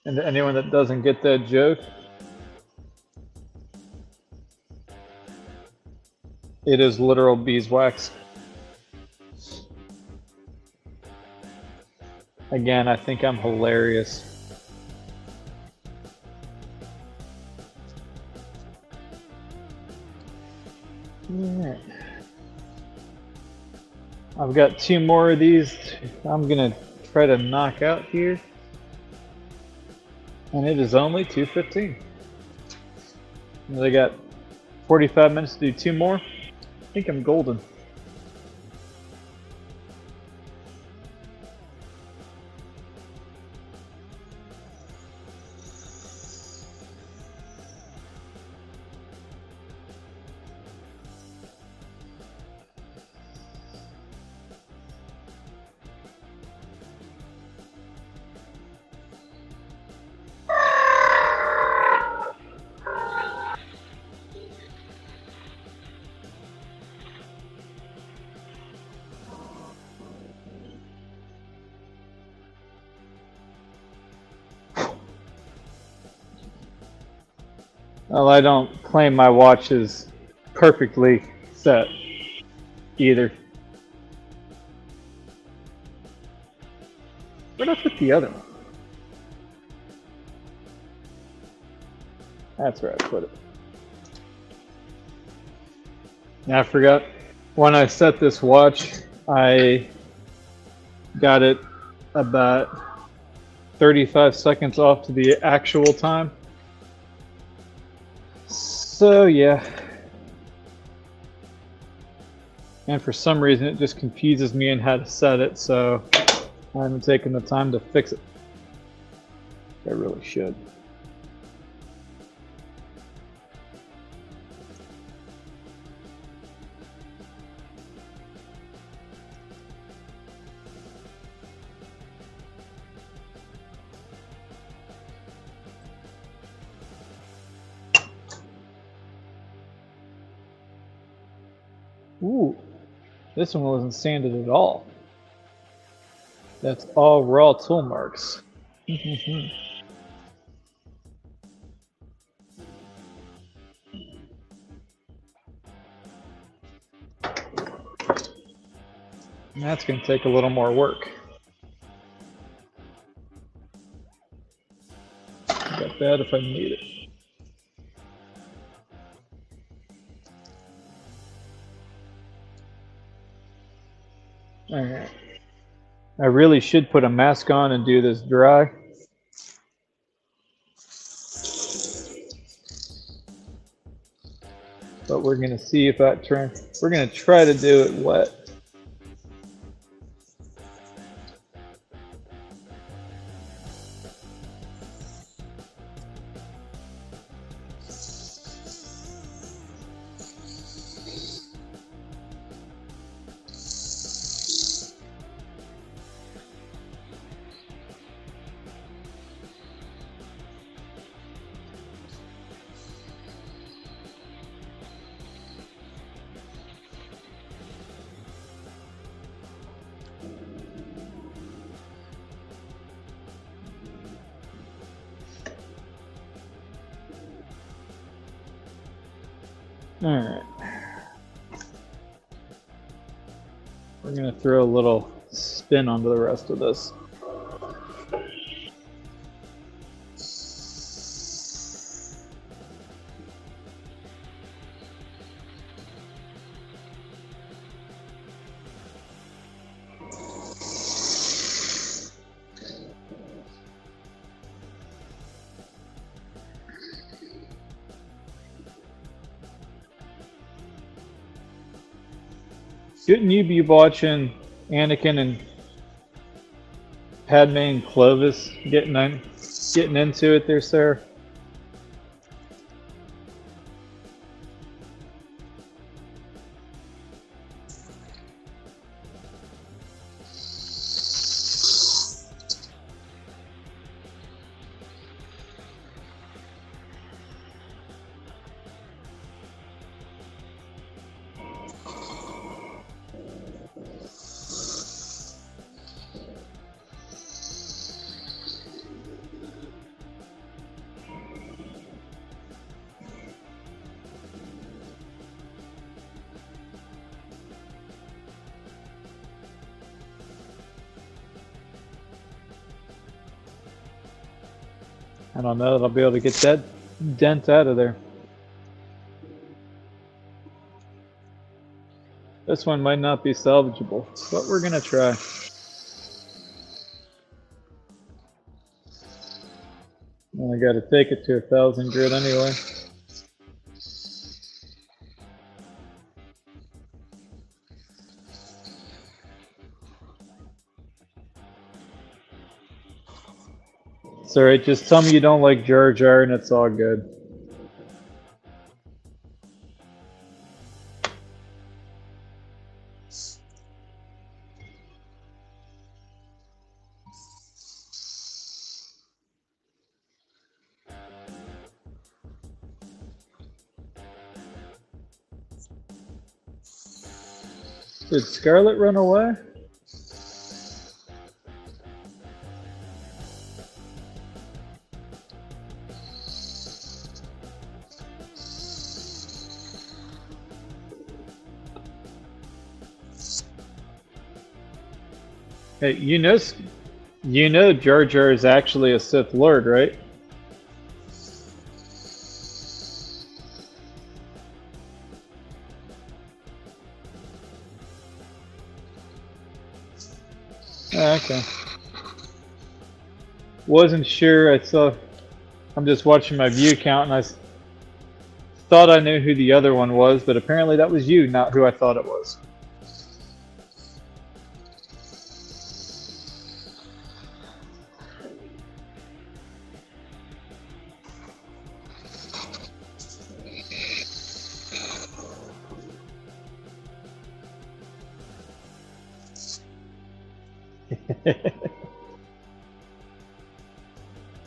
And to anyone that doesn't get that joke, it is literal beeswax. Again, I think I'm hilarious. Alright. I've got 2 more of these I'm gonna try to knock out here. And it is only 2:15. They got 45 minutes to do 2 more. I think I'm golden. Well, I don't claim my watch is perfectly set either. Where'd I put the other one? That's where I put it. Now I forgot. When I set this watch, I got it about 35 seconds off to the actual time. So yeah, and for some reason it just confuses me in how to set it, so I haven't taken the time to fix it. I really should. Ooh, this one wasn't sanded at all. That's all raw tool marks. That's going to take a little more work. Got that if I need it. Alright. I really should put a mask on and do this dry. But we're going to see if that turns. We're going to try to do it wet. Alright. We're gonna throw a little spin onto the rest of this. Shouldn't you be watching Anakin and Padme and Clovis getting into it there, sir? I don't know that I'll be able to get that dent out of there. This one might not be salvageable, but we're gonna try. I gotta take it to 1,000 grit anyway. Sorry, just tell me you don't like Jar Jar and it's all good. Did Scarlet run away? Hey, you know Jar Jar is actually a Sith Lord, right? Oh, okay. Wasn't sure. I'm just watching my view count, and I thought I knew who the other one was, but apparently that was you, not who I thought it was.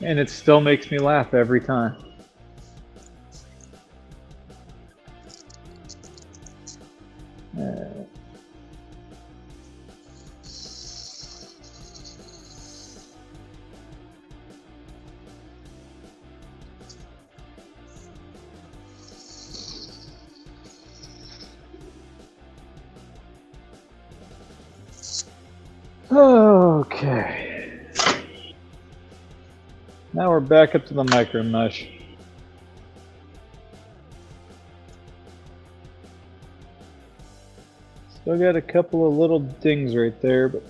And it still makes me laugh every time. Okay. Now we're back up to the micro mesh. Still got a couple of little dings right there, but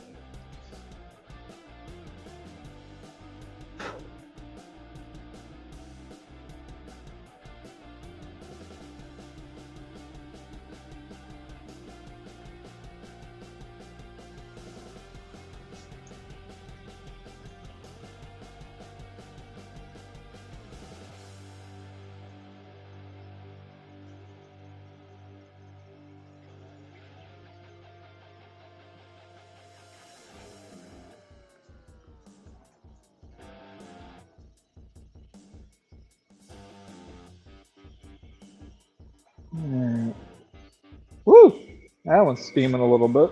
alright. Woo! That one's steaming a little bit.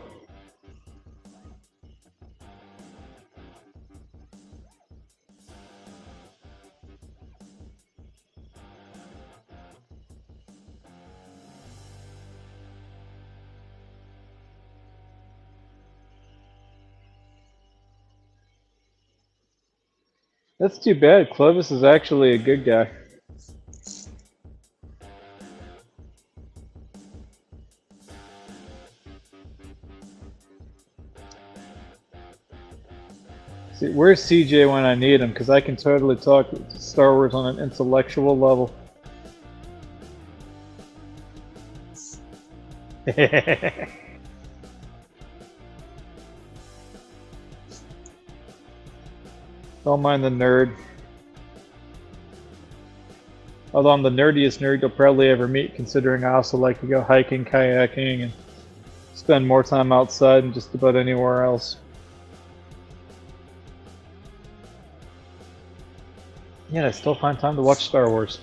That's too bad. Clovis is actually a good guy. See, where's CJ when I need him? Because I can totally talk Star Wars on an intellectual level. Don't mind the nerd. Although I'm the nerdiest nerd you'll probably ever meet, considering I also like to go hiking, kayaking, and spend more time outside than just about anywhere else. Yet I still find time to watch Star Wars.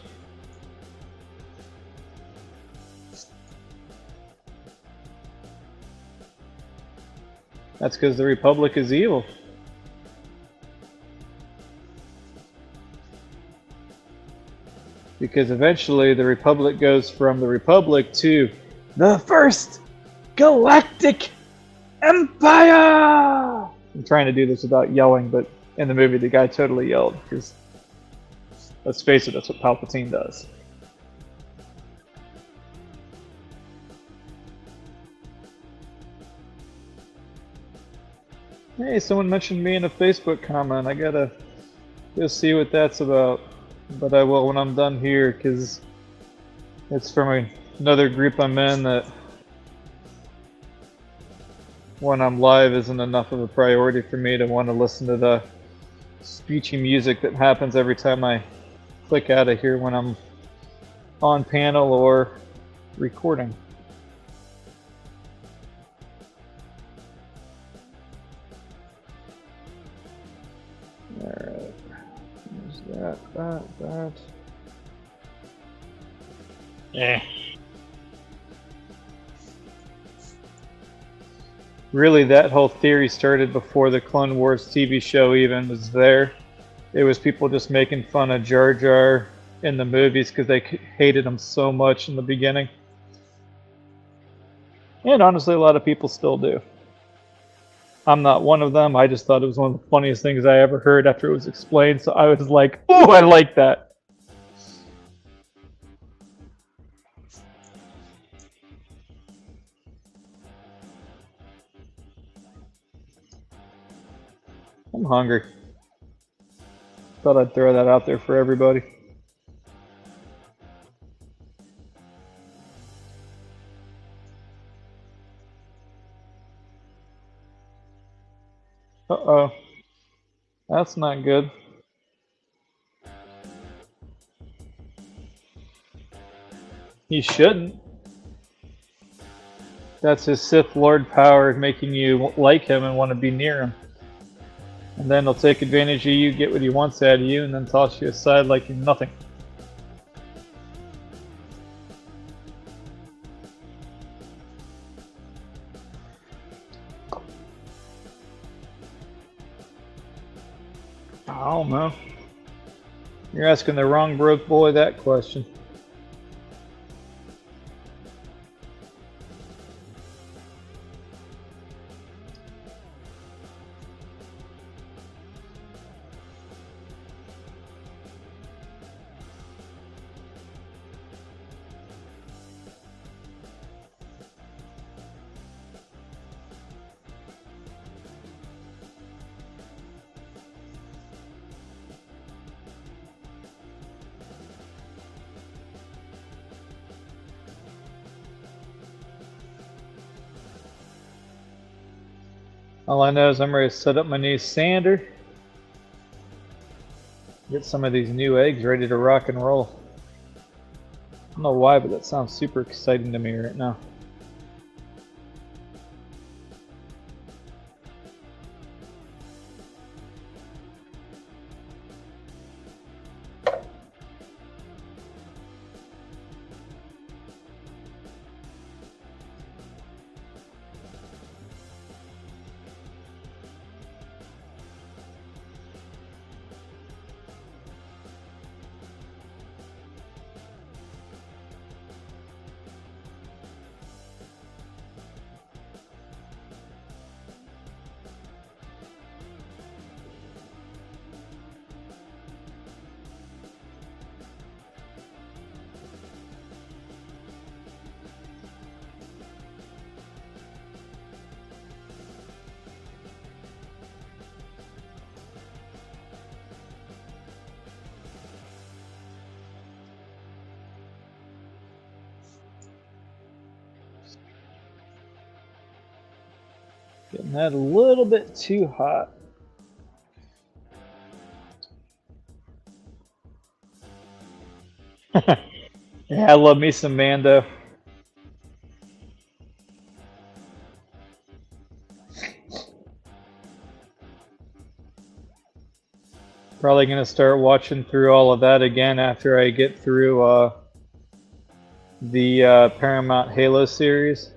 That's because the Republic is evil. Because eventually the Republic goes from the Republic to the First Galactic Empire! I'm trying to do this without yelling, but in the movie the guy totally yelled, because let's face it, that's what Palpatine does. Hey, someone mentioned me in a Facebook comment. I gotta go see what that's about. But I will when I'm done here, because it's from another group I'm in that when I'm live isn't enough of a priority for me to want to listen to the speechy music that happens every time I click out of here when I'm on panel or recording. Alright. There's that. Yeah. Really, that whole theory started before the Clone Wars TV show even was there. It was people just making fun of Jar Jar in the movies because they hated him so much in the beginning. And honestly, a lot of people still do. I'm not one of them. I just thought it was one of the funniest things I ever heard after it was explained, so I was like, "Ooh, I like that." I'm hungry. Thought I'd throw that out there for everybody. Uh-oh. That's not good. He shouldn't. That's his Sith Lord power making you like him and want to be near him. And then he'll take advantage of you, get what he wants out of you, and then toss you aside like you're nothing. I don't know. You're asking the wrong broke boy that question. All I know is I'm ready to set up my new sander. Get some of these new eggs ready to rock and roll. I don't know why, but that sounds super exciting to me right now. Getting that a little bit too hot. Yeah, I love me some Mando. Probably gonna start watching through all of that again after I get through the Paramount Halo series.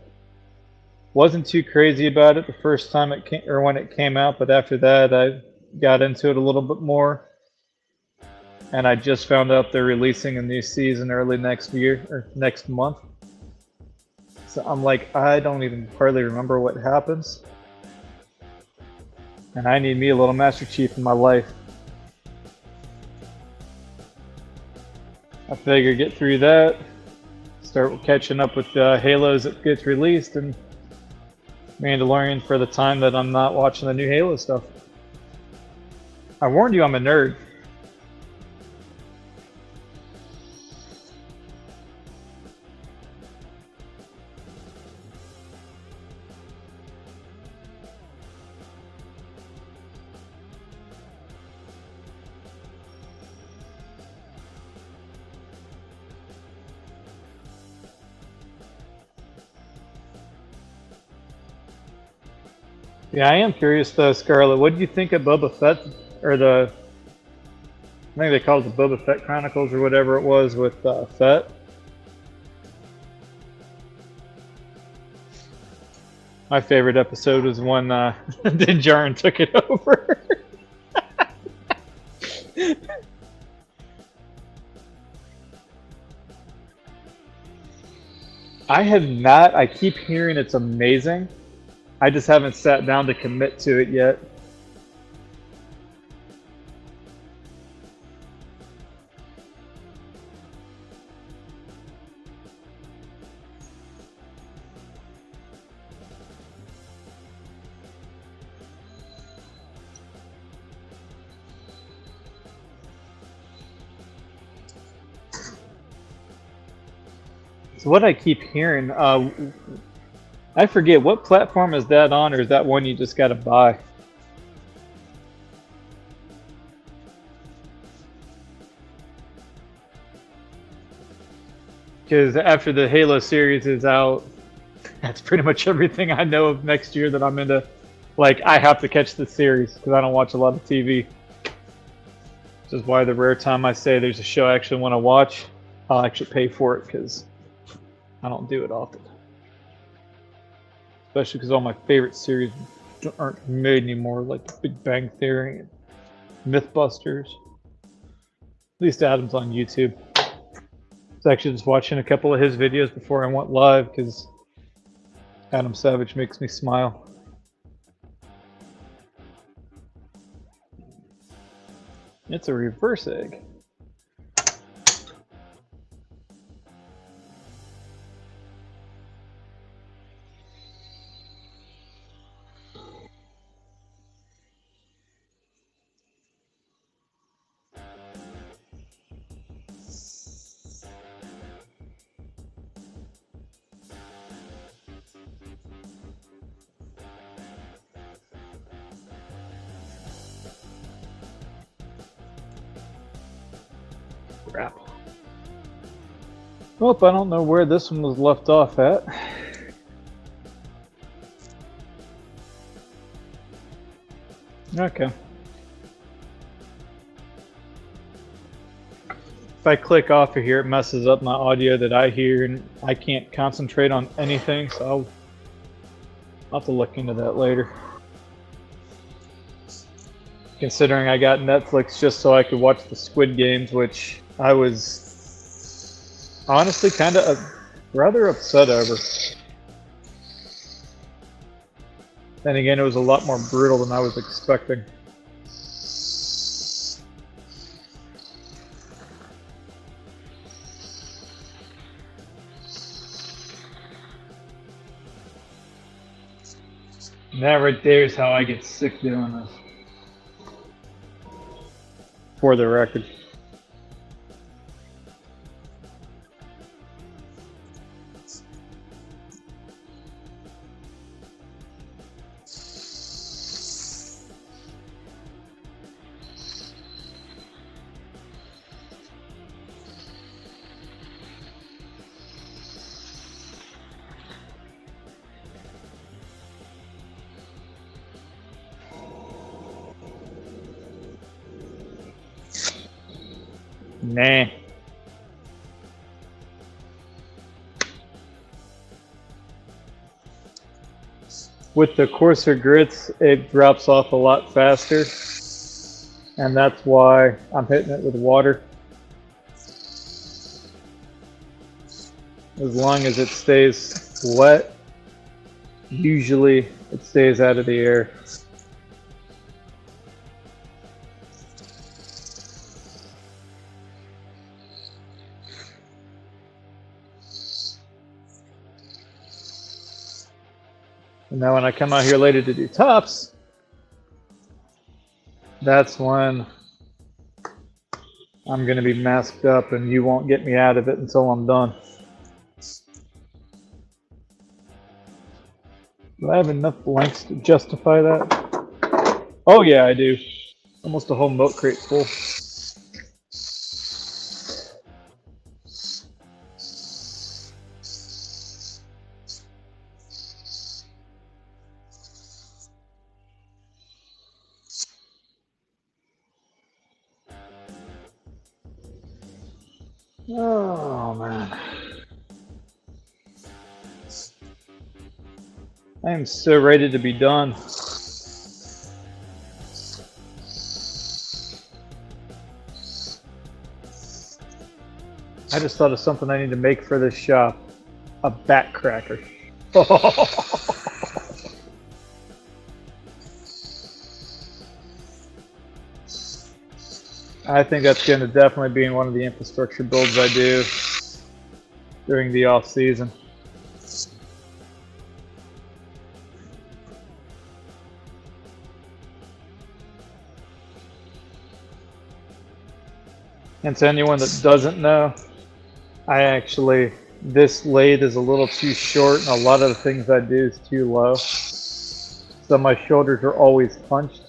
Wasn't too crazy about it the first time it came, or when it came out, but after that I got into it a little bit more. And I just found out they're releasing a new season early next year or next month. So I'm like, I don't even hardly remember what happens. And I need me a little Master Chief in my life. I figure get through that, start catching up with Halos that gets released, and Mandalorian for the time that I'm not watching the new Halo stuff. I warned you I'm a nerd. Yeah, I am curious though, Scarlett. What do you think of Boba Fett, or I think they called it the Boba Fett Chronicles or whatever it was with Fett? My favorite episode was when Din Djarin took it over. I have not. I keep hearing it's amazing. I just haven't sat down to commit to it yet. So what I keep hearing, I forget, what platform is that on, or is that one you just gotta buy? Because after the Halo series is out, that's pretty much everything I know of next year that I'm into. Like, I have to catch the series because I don't watch a lot of TV. Which is why the rare time I say there's a show I actually want to watch, I'll actually pay for it because I don't do it often. Especially because all my favorite series aren't made anymore, like Big Bang Theory and Mythbusters. At least Adam's on YouTube. I was actually just watching a couple of his videos before I went live because Adam Savage makes me smile. It's a reverse egg. Crap. Well, I don't know where this one was left off at. Okay. If I click off of here, it messes up my audio that I hear, and I can't concentrate on anything, so I'll have to look into that later. Considering I got Netflix just so I could watch the Squid Games, which I was honestly kind of rather upset over. Then again, it was a lot more brutal than I was expecting. And that right there is how I get sick doing this. For the record. Nah. With the coarser grits, it drops off a lot faster, and that's why I'm hitting it with water. As long as it stays wet, usually it stays out of the air. And now when I come out here later to do tops, that's when I'm going to be masked up and you won't get me out of it until I'm done. Do I have enough blanks to justify that? Oh yeah, I do. Almost a whole milk crate full. Oh man. I am so ready to be done. I just thought of something I need to make for this shop. A bat cracker. I think that's going to definitely be in one of the infrastructure builds I do during the off season. And to anyone that doesn't know, this lathe is a little too short and a lot of the things I do is too low. So my shoulders are always hunched,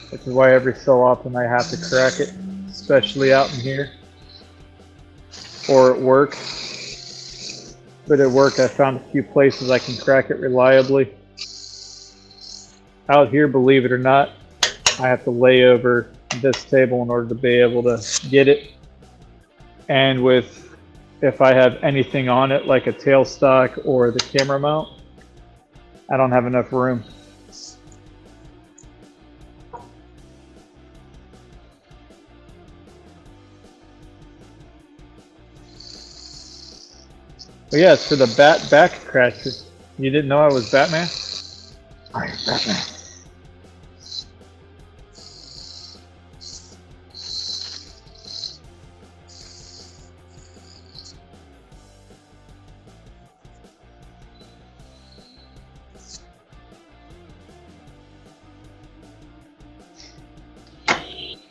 which is why every so often I have to crack it, especially out in here or at work. But at work I found a few places I can crack it reliably. Out here, believe it or not, I have to lay over this table in order to be able to get it. And if I have anything on it like a tailstock or the camera mount, I don't have enough room. But yeah, it's for the back cracker. You didn't know I was Batman? I am Batman.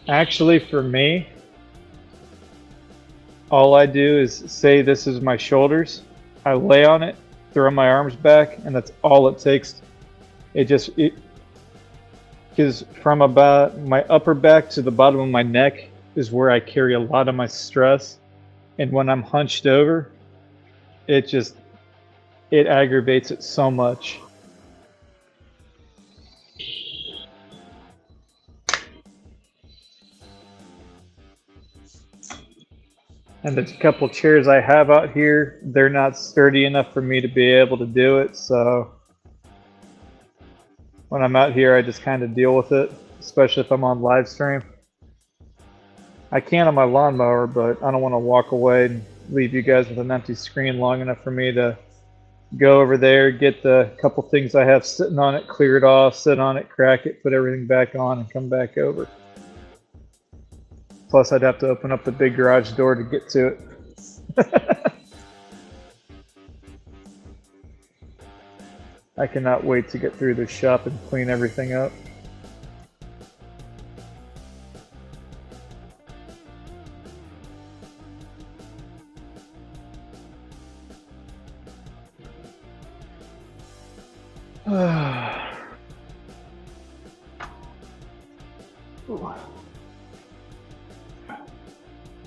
Actually, for me, all I do is say this is my shoulders. I lay on it, throw my arms back, and that's all it takes. Because from about my upper back to the bottom of my neck is where I carry a lot of my stress. And when I'm hunched over, it aggravates it so much. And the couple chairs I have out here, they're not sturdy enough for me to be able to do it, so when I'm out here I just kind of deal with it, especially if I'm on live stream. I can on my lawnmower, but I don't want to walk away and leave you guys with an empty screen long enough for me to go over there, get the couple things I have sitting on it, clear it off, sit on it, crack it, put everything back on, and come back over. Plus, I'd have to open up the big garage door to get to it. I cannot wait to get through this shop and clean everything up.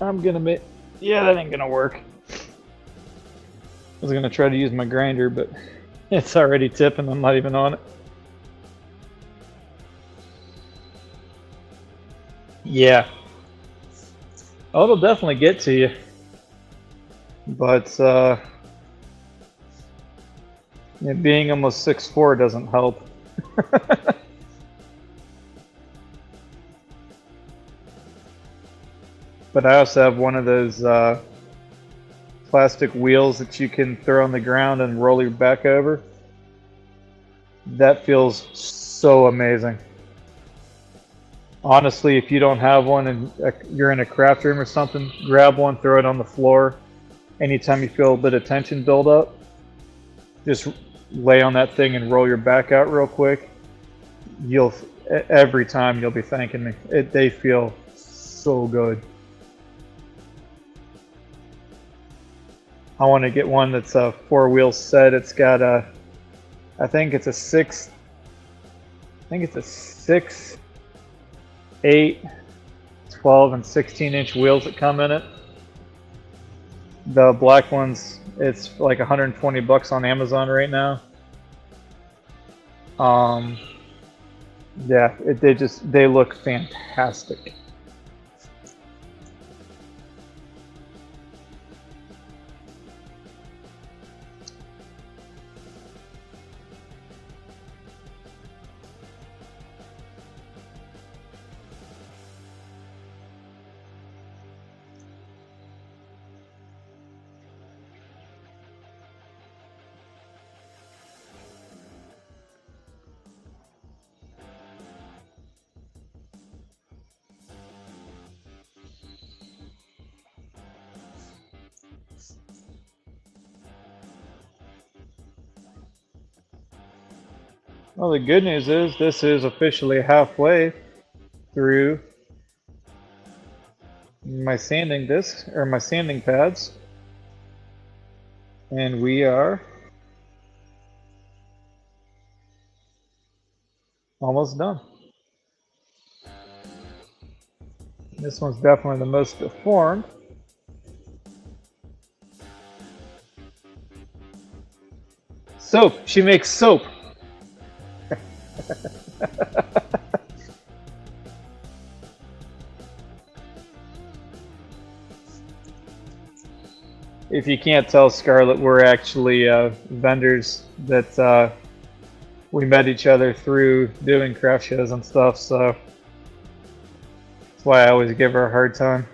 I'm gonna make, yeah, that ain't gonna work. I was gonna try to use my grinder, but it's already tipping, I'm not even on it. Yeah. Oh, it'll definitely get to you. But being almost 6'4" doesn't help. But I also have one of those plastic wheels that you can throw on the ground and roll your back over. That feels so amazing. Honestly, if you don't have one and you're in a craft room or something, grab one, throw it on the floor. Anytime you feel a bit of tension build up, just lay on that thing and roll your back out real quick. You'll every time you'll be thanking me. They feel so good. I want to get one that's a 4-wheel set. It's got a, I think it's a 6, 8, 12, and 16-inch wheels that come in it. The black ones, it's like 120 bucks on Amazon right now. Yeah, they look fantastic. Well, the good news is this is officially halfway through my sanding disc or my sanding pads, and we are almost done. This one's definitely the most deformed. Soap. She makes soap. If you can't tell, Scarlett, we're actually vendors that we met each other through doing craft shows and stuff, so that's why I always give her a hard time.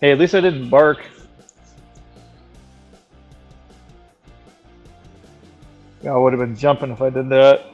Hey, at least I didn't bark. I would have been jumping if I did that.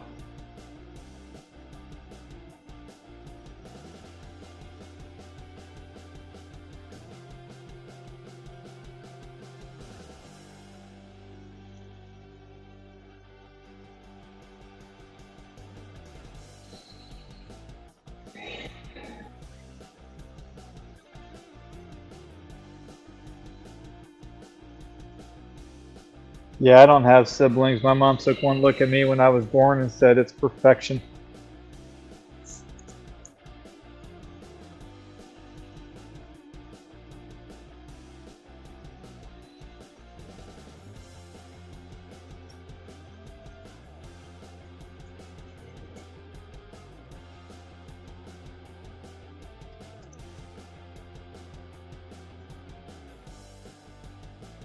Yeah, I don't have siblings. My mom took one look at me when I was born and said it's perfection.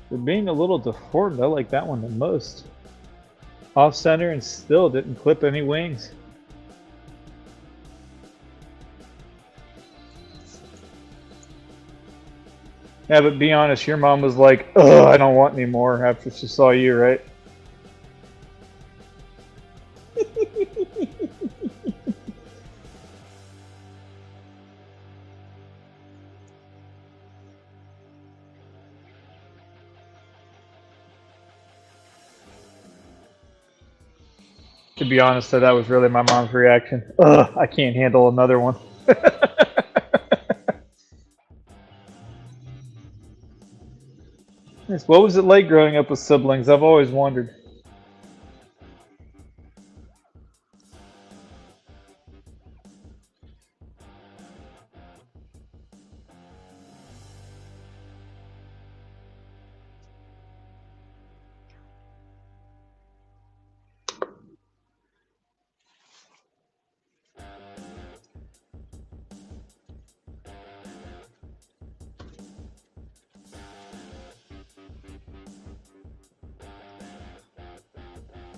For being a little deformed, I like that one the most. Off center and still didn't clip any wings. Yeah, but be honest, your mom was like, ugh, I don't want any more after she saw you, right? To be honest, that was really my mom's reaction. Ugh, I can't handle another one. What was it like growing up with siblings? I've always wondered.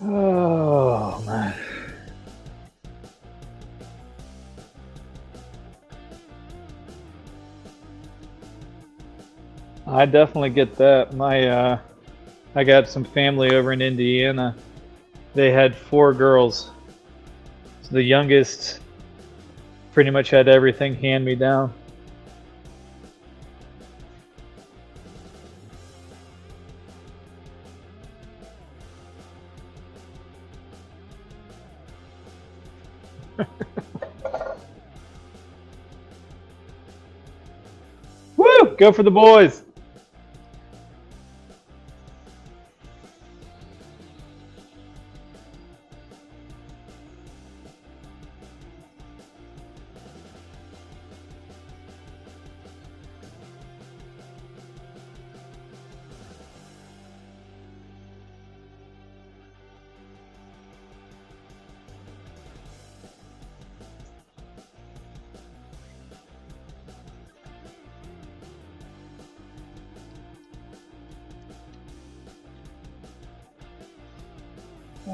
Oh, man. I definitely get that. I got some family over in Indiana. They had 4 girls. So the youngest pretty much had everything hand me down. Woo! Go for the boys!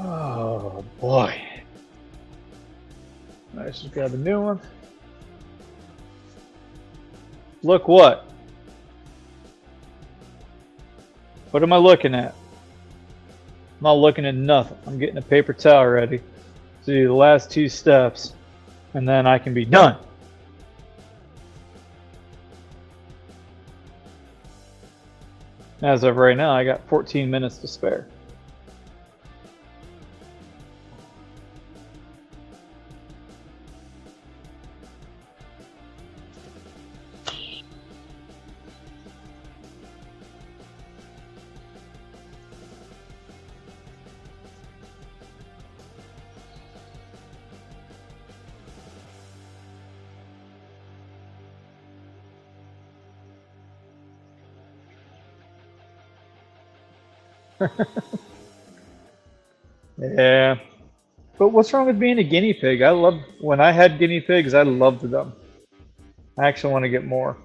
Oh boy. Let's just grab a new one. Look what? What am I looking at? I'm not looking at nothing. I'm getting a paper towel ready to do the last 2 steps, and then I can be done. As of right now, I got 14 minutes to spare. Yeah. But what's wrong with being a guinea pig? When I had guinea pigs, I loved them. I actually want to get more.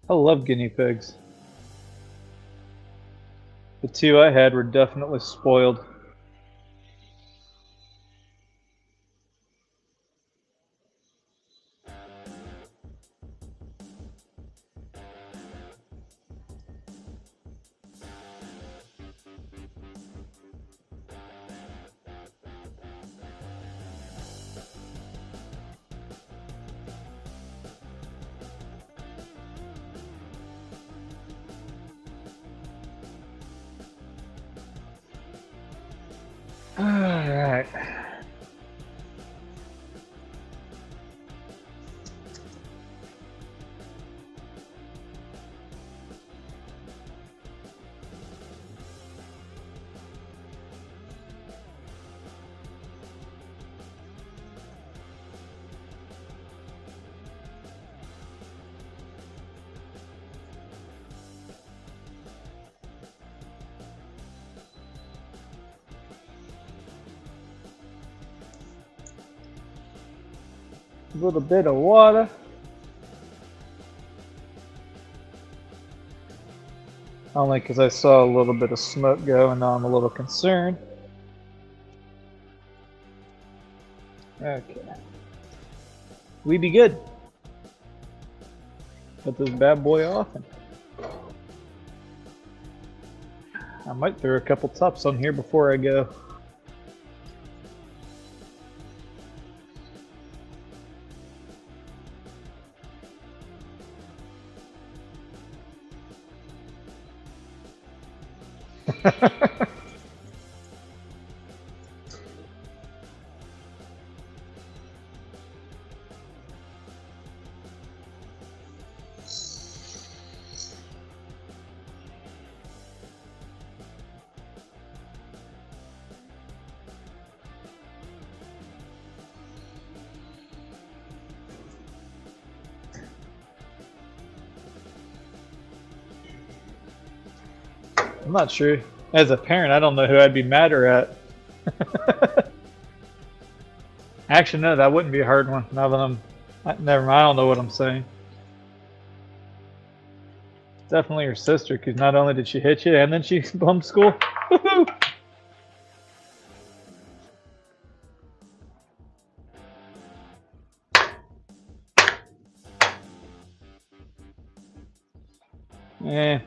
I love guinea pigs. The 2 I had were definitely spoiled. Alright. A little bit of water. Only because I saw a little bit of smoke go and now I'm a little concerned. Okay. We be good. Put this bad boy off. And I might throw a couple tops on here before I go. I'm not sure. As a parent, I don't know who I'd be madder at. Actually, no, that wouldn't be a hard one. Now that never mind, I don't know what I'm saying. Definitely her sister, because not only did she hit you, and then she bumped school. Woohoo! Eh.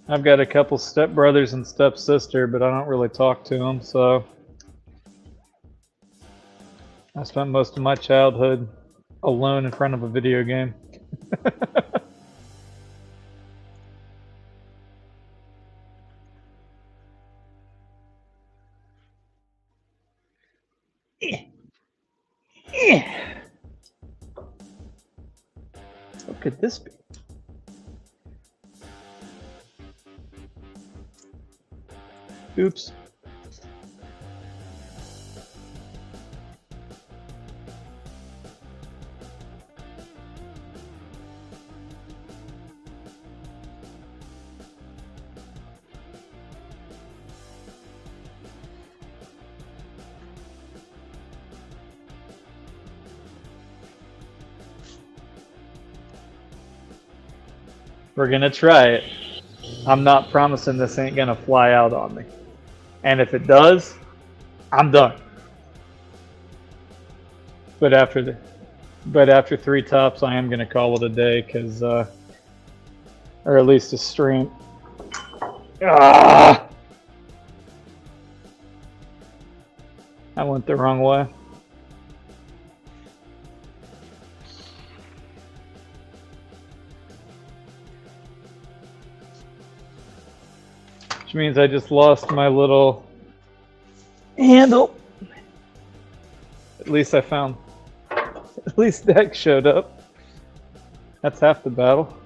I've got a couple stepbrothers and stepsister, but I don't really talk to them, so I spent most of my childhood alone in front of a video game. What could this be? Oops. We're gonna try it. I'm not promising this ain't gonna fly out on me. And if it does, I'm done. But after 3 tops, I am gonna call it a day, cause or at least a stream. Ah! I went the wrong way. Which means I just lost my little handle. At least I found, at least Dex showed up. That's half the battle.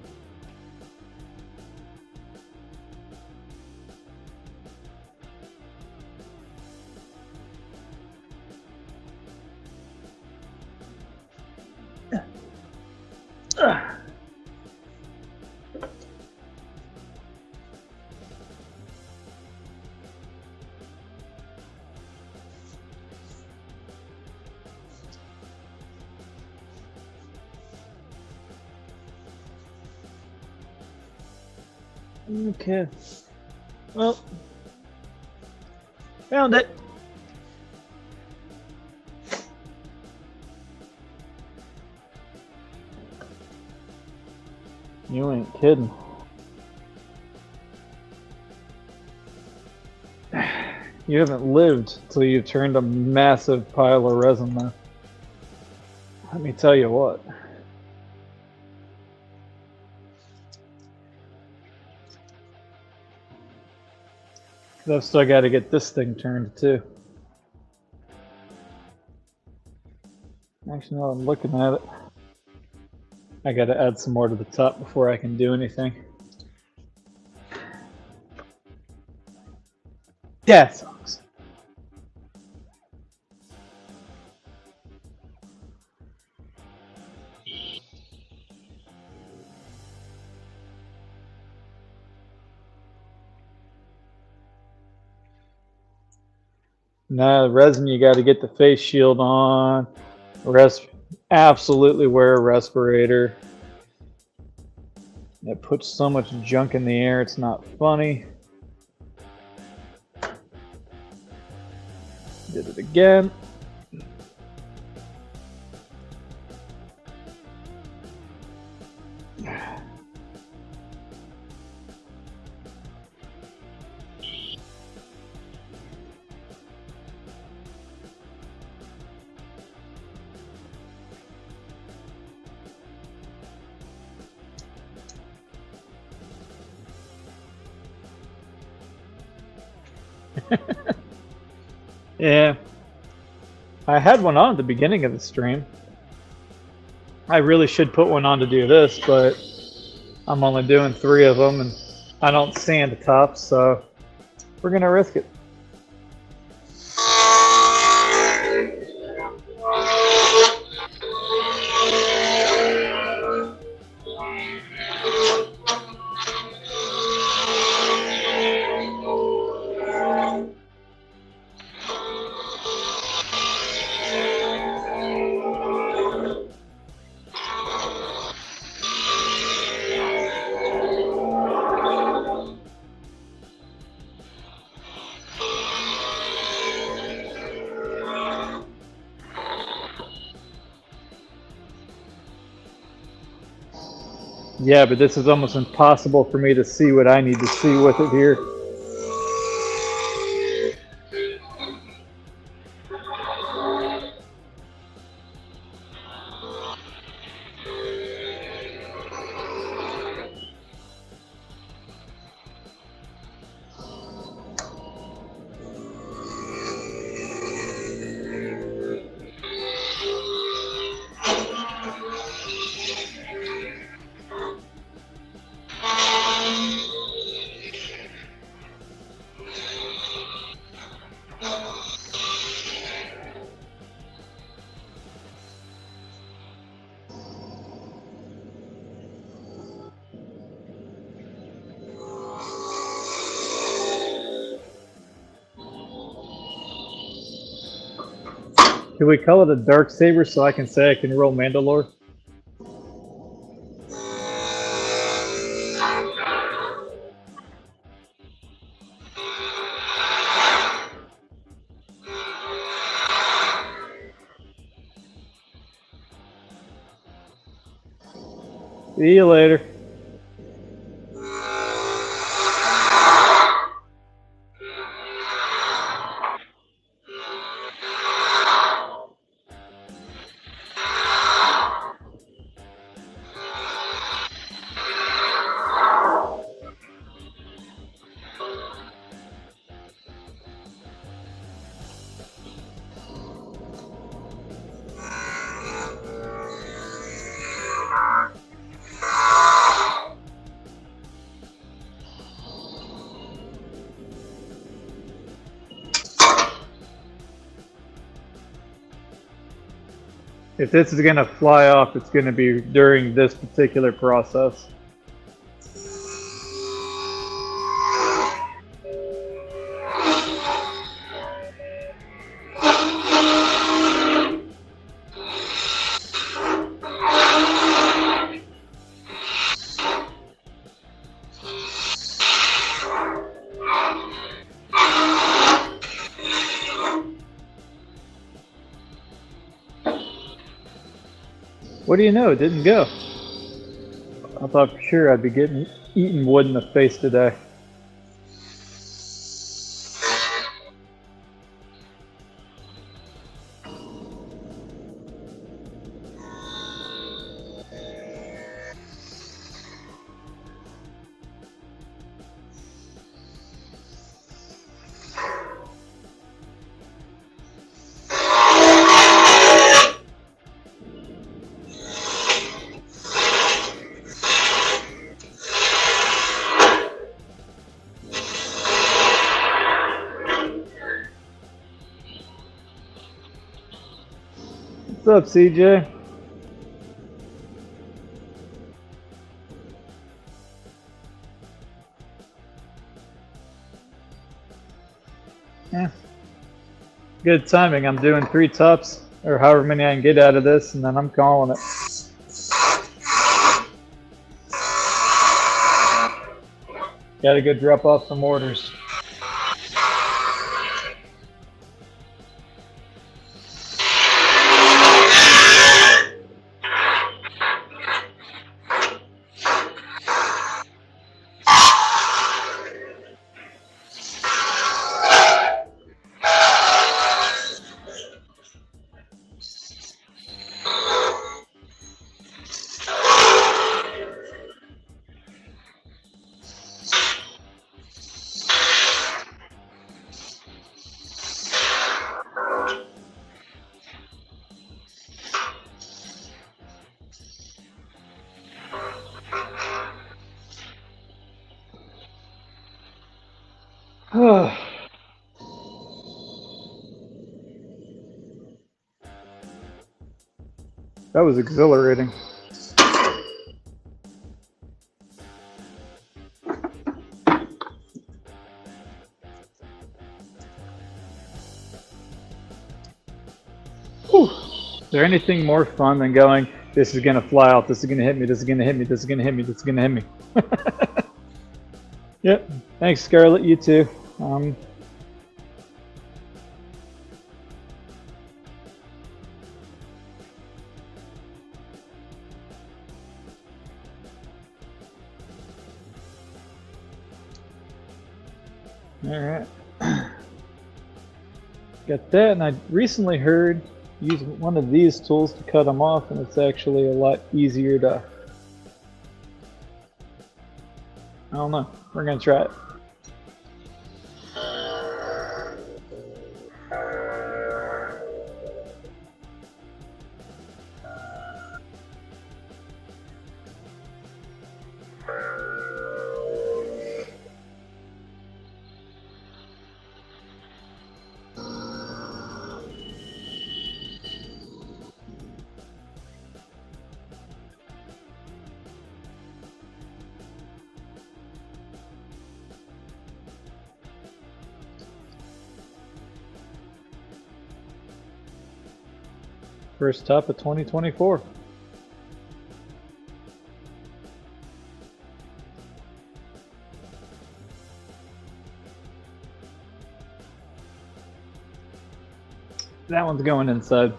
Okay. Well, found it. You ain't kidding. You haven't lived till you've turned a massive pile of resin though. Let me tell you what. I've still got to get this thing turned too. Actually, now I'm looking at it, I got to add some more to the top before I can do anything. That sucks. Now, the resin, you got to get the face shield on. Absolutely wear a respirator. It puts so much junk in the air, it's not funny. Did it again. Yeah, I had one on at the beginning of the stream. I really should put one on to do this, but I'm only doing 3 of them and I don't sand the top, so we're gonna risk it. Yeah, but this is almost impossible for me to see what I need to see with it here. Can we call it a dark saber so I can say I can roll Mandalore? See you later. If this is going to fly off, it's going to be during this particular process. What do you know? It didn't go. I thought for sure I'd be getting eaten wood in the face today. What's up, CJ? Yeah. Good timing. I'm doing 3 tops, or however many I can get out of this, and then I'm calling it. Gotta go drop off some orders. That was exhilarating. Whew. Is there anything more fun than going, this is going to fly out, this is going to hit me, this is going to hit me, this is going to hit me, this is going to hit me? Yep. Thanks, Scarlett. You too. Alright. Got that, and I recently heard use one of these tools to cut them off, and it's actually a lot easier to... I don't know. We're gonna try it. First top of 2024. That one's going inside.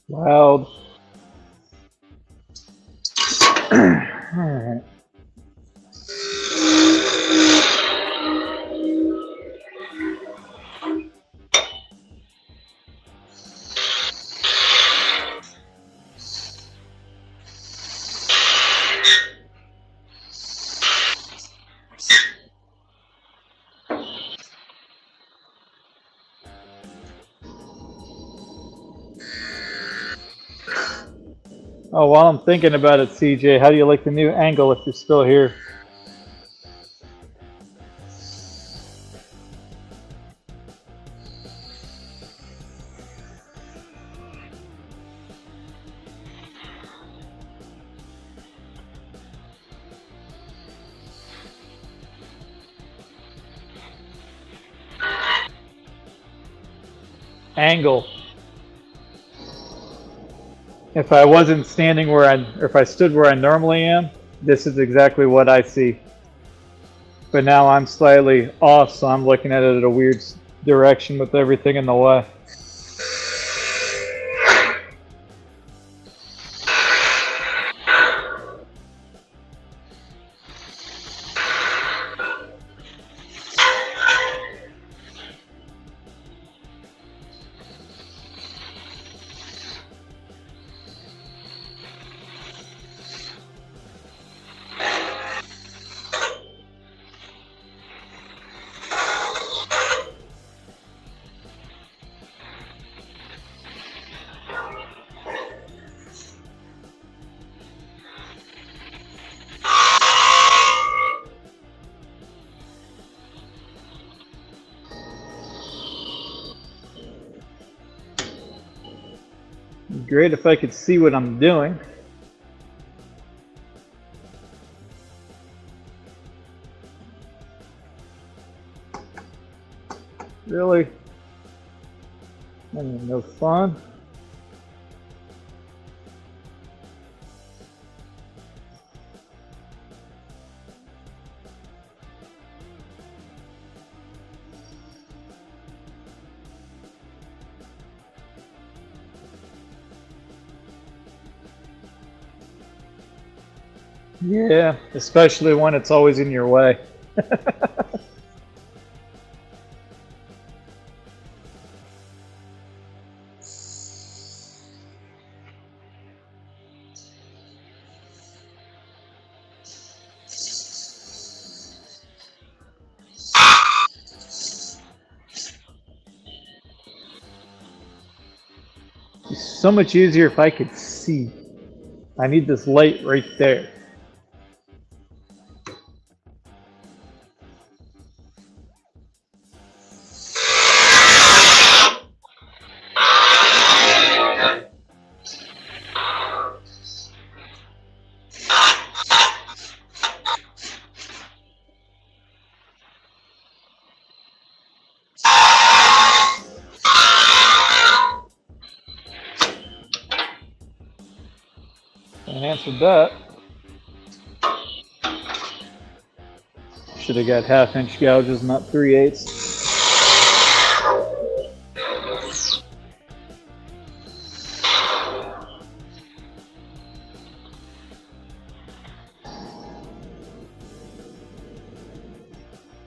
Loud. Alright. Oh, while I'm thinking about it, CJ, how do you like the new angle if you're still here? Angle. If I wasn't standing where or if I stood where I normally am, this is exactly what I see. But now I'm slightly off, so I'm looking at it at a weird direction with everything in the way. Great if I could see what I'm doing. Really? I mean, no fun. Yeah, especially when it's always in your way. It's so much easier if I could see. I need this light right there. nice with that. Should have got 1/2-inch gouges, not 3/8.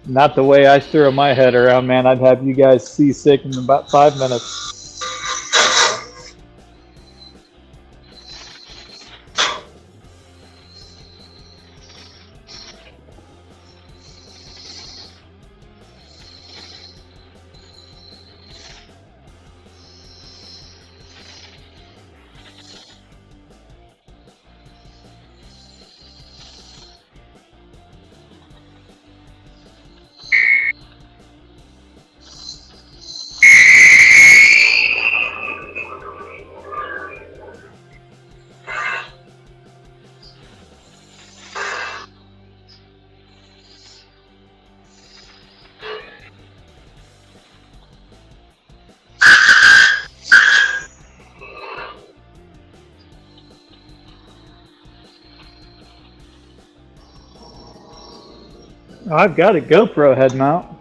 Not the way I throw my head around, man. I'd have you guys seasick in about 5 minutes. I've got a GoPro head mount.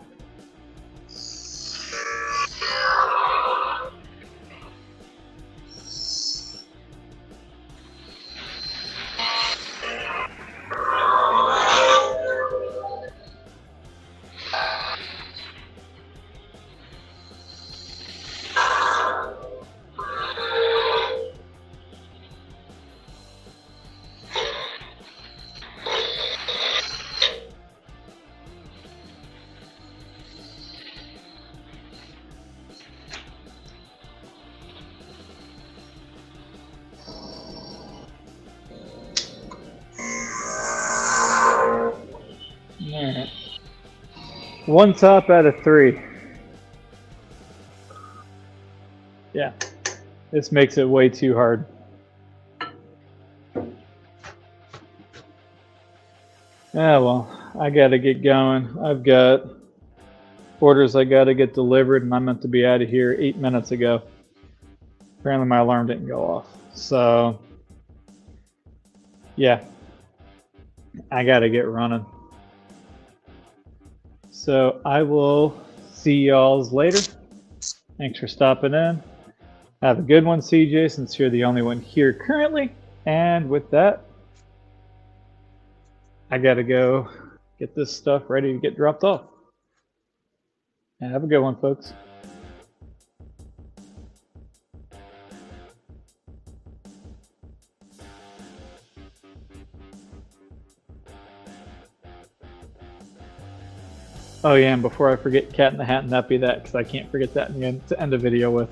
Alright. 1 top out of 3. Yeah. This makes it way too hard. Yeah, well, I gotta get going. I've got orders I gotta get delivered, and I meant to be out of here 8 minutes ago. Apparently my alarm didn't go off. So, yeah. I gotta get running. So I will see y'all later. Thanks for stopping in. Have a good one, CJ, since you're the only one here currently. And with that, I gotta go get this stuff ready to get dropped off. Have a good one, folks. Oh yeah, and before I forget, Cat in the Hat and Nappy That, because I can't forget that in the end, to end the video with.